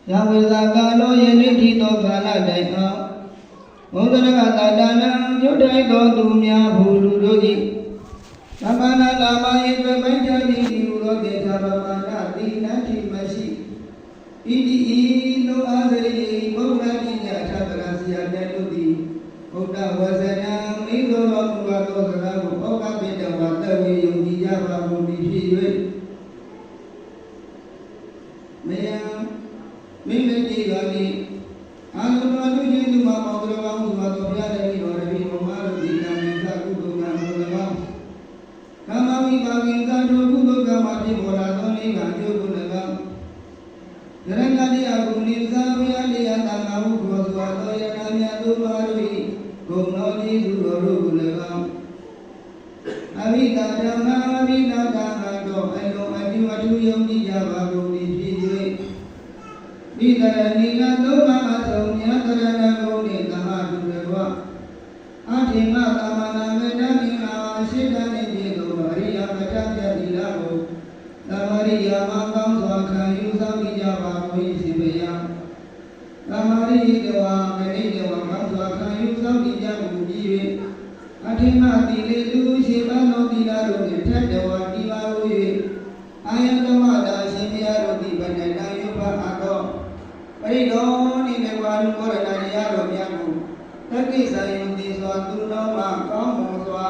ယဝေဇာကာလောယနေ့ထိသောကာလတိုင်အောင်ဘုဒ္ဓရကတာတနံညွတ်တိုက်သောသူများဘုလူတို့၏သမဏနာမယေတမိတ်ချတိဒီဟုသောတေသာပမာဏတိနတ္တိမရှိဣတိဤသောအာသရိဘုရားပညာအထကရာဆရာတဲ့တို့သည်ဘုဒ္ဓဝဇနံမိသောဘုရားသောစကားကိုဩကပိတဝါတဝေယုံကြည်ကြပါကုန်သည်ဖြစ်၍မယံမိမိတိတော်သည်အာလုတော်လူချင်းသူမှာပေါတော်ကောင်းသူမှာတော်ပြတဲ့ပြီးတော်ရပြီးဘုမာတို့ဒီကံမိသကုသိုလ်ကံဘုရားကာမဝိပါကိသတို့ကုသိုလ်ကံမှာဖြစ်ပေါ်လာသောနိဗ္ဗာန်ကျိုးကို၎င်းယရဏတိယကုနိသဘုရားတရားတန်ခါဟုခေါ်စွာသောယနာမြတ်သူပါတို့၏ဂုဏ်တော်ကြီးသူတော်တို့ကို၎င်းအဘိဓမ္မာအဘိဓမ္မာတော်အလုံးအပြုအထူးယုံကြည်ကြပါကုန်သည်ဖြစ်၍ဣတရဏီလသုံးပါးအစုံမြတ်တရဏဂုဏ်နှင့်သဟတုရဝအထိမသမဏမေတ္တမိအာရှိတနှင့်ပြည့်စုံသောအရိယမတ္တပြတိလာကိုသမရိယာမကောင်းစွာခံယူဆောင်ကြပါကုန်၏ရှင်ဘုရားသမရိကဝမဏိကဝကောင်းစွာခံယူဆောင်ကြမှုပြီး၍အထိမတိလေသူရှိပါသောတိလာတို့နှင့်ထက်တော်ဒီပါဟု၍အာယတမတာရှင်ဘုရားတို့သည်ဗန္ဒနာယုပအာတော်ပရိတော်နိနေဝါလူဘောရဏတရားတော်များကိုတက္ကိစာယုန်တိစွာသူတော်မှာကောင်းမွန်စွာ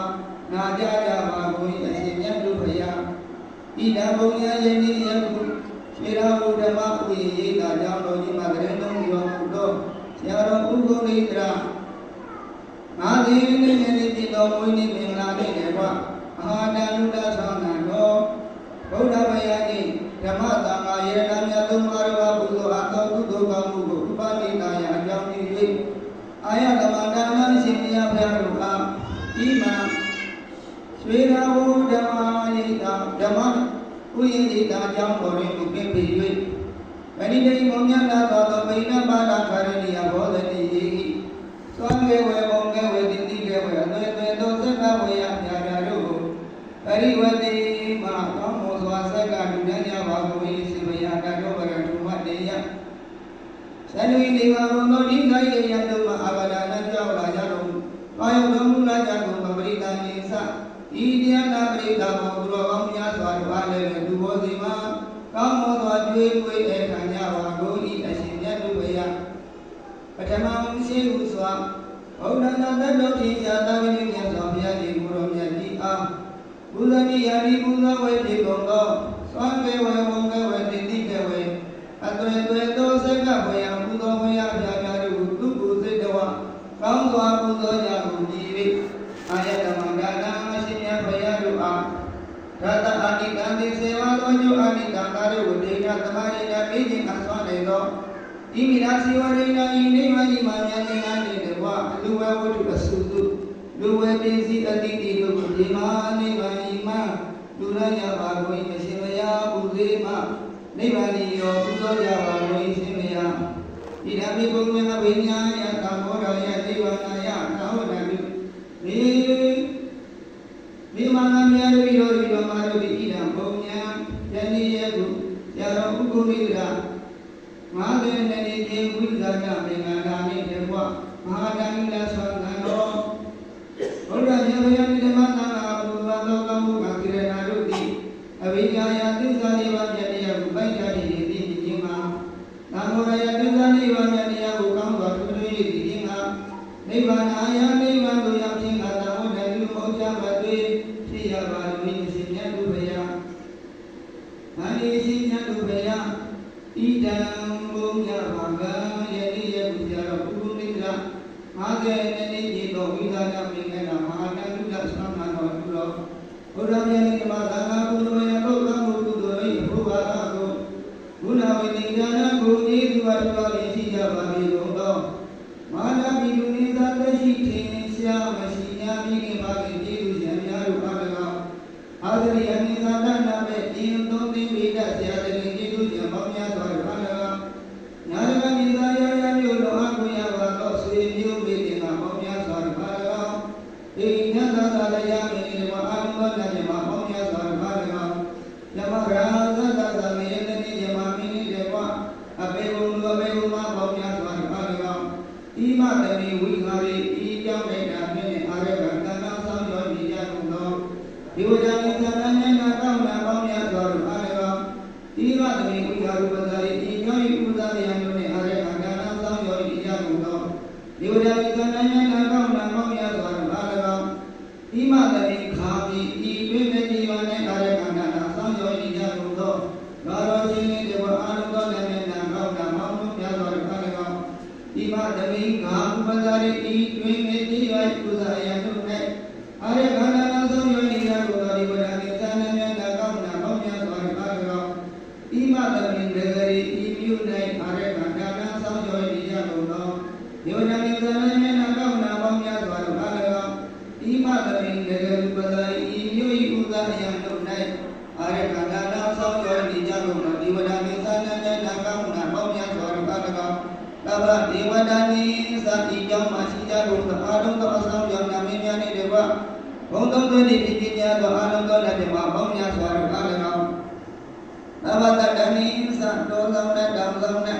နာကြကြပါကုန်၏အရှင်မြတ်တို့ဘုရားဣဒံဘုံညာယတိယခုသေရဘုဓမ္မဥယျေတာကြောင့်တော်ကြီးမှာတရင်လုံးပြောမှုတော့ဆရာတော်ဥက္ကုဋိတရာငါသည်နေ့နေ့ပြည့်တော်မွေးနေ့မင်္ဂလာနေ့နဲ့ကမဟာတန်လူတဆောင်းတော်ဗုဒ္ဓဘုရား၏ဓမ္မသံဃာယေရဏမြတ်သုံးပါးတော်ဘုသောအသောကုသိုလ်ကောင်းမှုကိုဥပနိဒါယအကြောင်းပြု၍အာယတမဒါနရှင်ဘုရားတို့အားဤမှာဆွေရာဘုဓမ္မယေတာဓမ္မဥယျေတာအကြောင်းတော်ရင်ကိုပြည့်ပြည့်၍ဗဏိတိမောမြတ်သာသောဗိနပါဒခရဏိယဘောဓတိယေသွမ်းဝေဝေဘုံကဝေတိတိကဝေအသွေသွေသောသက္ကဝေယမြာတာတို့ပရိဝတိမှာကောင်းမွန်စွာဆက်ကလူတန်းကြပါကုန်၏ရှင်ဘုရားတတော်ဗရထုမတေယသန္ဓဝိနေပါဘုံသောဒီခိုင်ရတုမအာဂဒနာကြောက်လာကြတော်မူအာယုတော်မူလာကြကုန်ပရိသနိသဤတရားနာပရိသဘောသူတော်ကောင်းများစွာတို့အားလည်းသူဘောစီမှာကောင်းမွန်စွာကြွေးပွေးခံကြပါကုန်၏အရှင်မြတ်တို့ဘုရားပထမရှိဟုစွာဘုရားနာတတ်တော်ဖြစ်ရာသာဝတိမြတ်စွာဘုရားကြီးကိုတော်မြတ်ကြီးအားဘုဇနိယာတိဘုဇဝေဖြစ်ကုန်သောသွမ်းကေဝေဘုံကေဝေတိတိကေဝေအသွေသွေသောစက္ကဘုရားဘုသောဘုရားပြာပြာတို့သူ့ကိုစိတ်တော်ကောင်းစွာဘုသောကြကုန်ကြည်၍အာယတမဒါနာအရှင်မြတ်ဘုရားတို့အားရတအာတိကံ တိစေဝါသောညုအာနိတံကာရုဝဒေနသမာရိနာပိခြင်းအစွမ်းနေသောဤမိနာစီဝရိနာဤနိဗ္ဗာန်ဤမှာဉာဏ်ဉာဏ်နှင့်တကွာအလူဝဝတ္ထုအစုစုလူဝပစ္စည်းအတိတိတို့ကိုဒီမှာနိဗ္ဗာန်ဤမှာလူရရပါကိုအရှင်မယားပုသေမနိဗ္ဗာန်ဤရောပူဇော်ကြပါလို့အရှင်မယားဤဓမ္မိကုံမြတ်ဝိညာယသံဃောရယနိဗ္ဗာန်ယသာဝတ္တုမိမာနမြတ်တို့ဤတို့ဤတော်မှာတို့ဤဓမ္မပုံညာယနေ့ယခုရတော်ဥက္ကုမိဒငါးတဲ့နေ့ဒီဝိဇာတမေငါဓာနိတေဝမဟာဓာနိလသောသံတော်ဘုရားမြတ်ဗျာနိဓမ္မသံဃာဘုရားသောကောင်းမှုကကိရဏတို့သည်အဝိဇ္ဇာယသစ္စာလေးပါးမြတ်တရားကိုပိုက်ကြသည်သိခြင်းမှာသံဃောရယသစ္စာလေးပါးမြတ်တရားကိုကောင်းစွာထွန်းထွန်း၍သိခြင်းမှာနိဗ္ဗာန်အာယနိဗ္ဗာန်သို့ရောက်ခြင်းကသာဝတ္တလူမောချပါသည်ဖြစ်ရပါလို့ဤရှင်မြတ်တို့ဗျာအန္တိရှင်မြတ်တို့ဗျာဣဒံဘုံညဘာကယတိယပုဇာရပုမိတ္တမာကေနတိจิตောဝိသနာမိငနာမဟာတန္တုလသံဃာတော်သူတော်ဘုရားမြတ်ဓမ္မသာငါဘုရားယပုဂ္ဂမှုသူတို့၏ဘုရားကိုဘုနာဝိတိဉာဏကိုဤသူအတူတော်ရှိကြပါ၏ကုန်သောမာနပိလူနိသတရှိထင်ရှားမရှိညာမိခင်ပါခင်ကျေးဇူးရှင်များတို့အား၎င်းအာသရိယနိသတနာမဲ့အင်းသုံးသိမိတ္တဆရာတခင်ကျေးဇူးရှင်ပေါင်းများစွာတို့အား၎င်းညာရကမိသာယယမျိုးတော်အားကိုရပါသောဆွေမျိုးမိတင်ကပေါင်းများစွာတို့အား၎င်းဣညတသာလယမိနေဝအာနုဘောဓမြမပေါင်းများစွာတို့အား၎င်းယမရာဇတသမေယတနိယမမိနေတေဝအဘေဘုံလူအဘေဘုံမပေါင်းများစွာတို့အား၎င်းဣမတမေဝိဟာရိဤကြောင့်လည်းတာမြင့်နဲ့အာရကတဏ္ဍဆောင်ရောဤရကုန်သောဒီဝဒမိသနာဉာဏကောင်းနာပေါင်းများစွာတို့အား၎င်းဣမတမေဝိဟာရုပဇာရိဤကြောင့်ဤဥဒ္ဒရာယံတို့နှင့်အာရကတဏ္ဍဆောင်ရောဤရကုန်သောဒီဝဒမိသနာဉာဏကောင်းနာပေါင်းများစွာတို့အား၎င်းဣမတမေခာမိဤတွင်မဲ့ဒီဝနဲ့အာရကတဏ္ဍဆောင်ရောဤရကုန်သောဘာရောရှင်နှင့်တဝအာနုသောလည်းနဲ့နာကောင်းနာပေါင်းများစွာတို့အား၎င်းဣမတမေခာဥပဇာရိဤတွင်မဲ့ဒီဝဥဒ္ဒရာယံတို့၌အာရကတဏ္ဍဆောင်ရောဤရကုန်သောဒီဝဒမိသနာဉာဏကောင်းနာပေါင်းများစွာတို့အား၎င်းဣမတမေနဂရီဤမြို့၌အာရကတဏ္ဍဆောင်ရောဤရကုန်သောဒီဝဒမိသနာဉာဏကောင်းနာပေါင်းများစွာတို့အား၎င်းဣမတမေနဂရီပဇာရိဤမြို့ဤဥဒ္ဒရာယံတို့၌အာရကတဏ္ဍဆောင်ရောဤရကုန်သောဒီဝဒမိသနာဉာဏကောင်းနာပေါင်းများစွာတို့အား၎င်းသဗ္ဗဒေဝတာနိသတိကြောင့်မရှိကြကုန်သောအာလုံးသောအဆောင်ကြောင့်နာမည်များနှင့်တကွဘုံသုံးသွင်းသည့်ပြည့်ညတ်သောအာလုံးသောလက်ပြမပေါင်းများစွာတို့အား၎င်းသဗ္ဗတတနိသတောဆောင်တဲ့တောင်ဆောင်တဲ့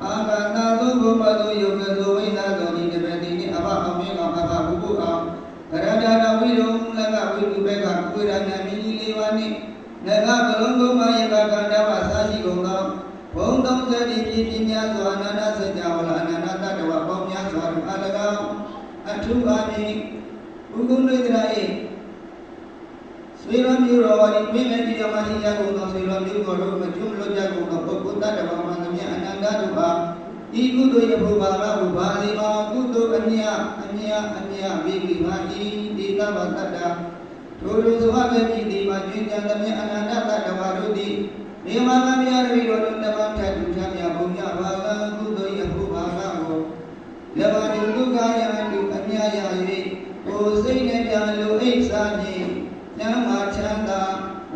အာဂတာသောဘုမသောယုတ်သောဝိသသောဒီတပတိနှင့်အဘအောင်မင်းကောင်အဘဘုဘအောင်ကရဒနာဝိရုံလကဝိတုဘေကကုရဏမင်းကြီးလေးပါးနှင့်နဂကလုံးကုမယကကန္တဝစာရှိကုန်သောဘုံသုံးသတိပြည့်များစွာအနန္တစကြဝဠာအနန္တတတဝပေါင်းများစွာတို့အား၎င်းအထုပါမည်ဥက္ကုမိတ္တရာ၏ဆွေရမျိုးတော်ဝါဒီမိမဲ့ဒီမှာရှိကြကုန်သောဆွေရမျိုးတော်တို့မကျွလွတ်ကြကုန်သောပုဂ္ဂိုလ်တတဝမှန်သမျှအနန္တတို့ပါဤကုသိုလ်ယဘုဘာရဘုဘာစီမာကုသိုလ်အမြဝိကိမာဤဒီကဗတ္တထိုတို့သောအကတိဒီမှာကျွမ်းကြသမျှအနန္တတတဝတို့သည်ဒီမှာမမြတ်ရိတော်တို့တမန်ထတူထမြဘုံညဘာကကုသိုလ်ယဘုဘာကကိုလဘာဒီလူကယံတုအမြရ၍ကိုယ်စိတ်နဲ့ပြလိုအိဋ္ဌာဖြင့်ဉာဏ်မှာချမ်းသာ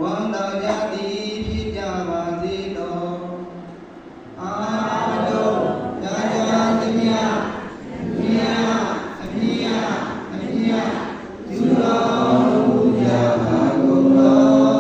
ဝန္တာကြသည်ဖြစ်ကြပါစေတော်အာလုံးရာဇာသမြမြာအမြယူတော်မူကြပါကုန်တော်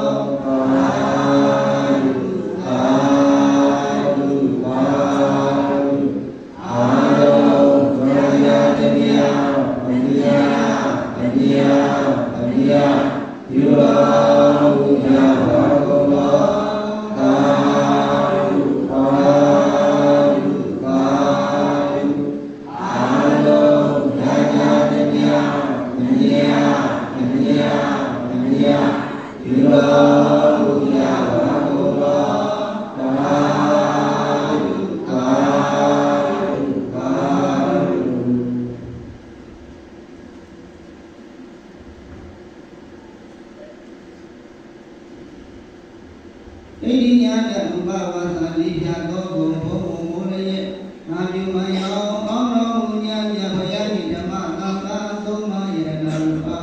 ပဝါစာလိဖြာသောဘုံဘုံမိုးလည်းငါပြုမယောကောင်းတော်မူညာမြတ်ဘုရားရှင်ဓမ္မသာသာသုံးပါးယရနာပါ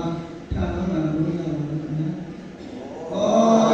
ထာဝရဘုရားဟော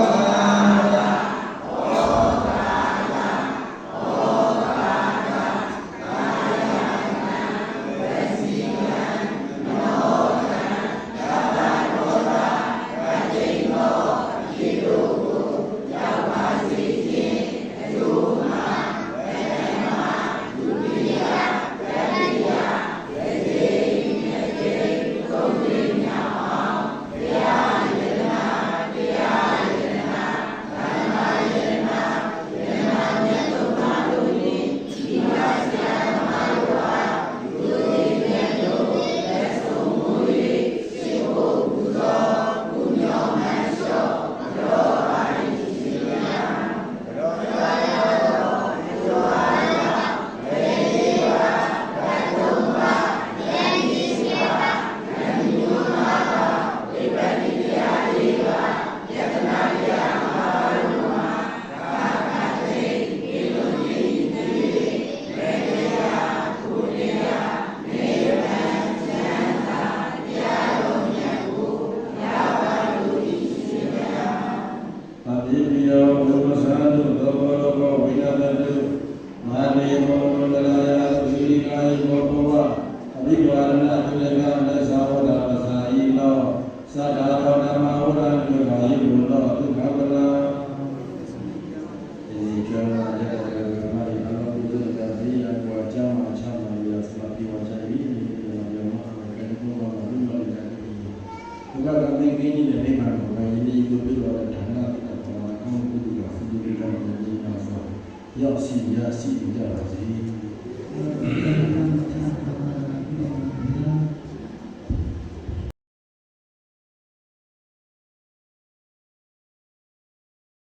ရောက်စီရစီကြပါစေ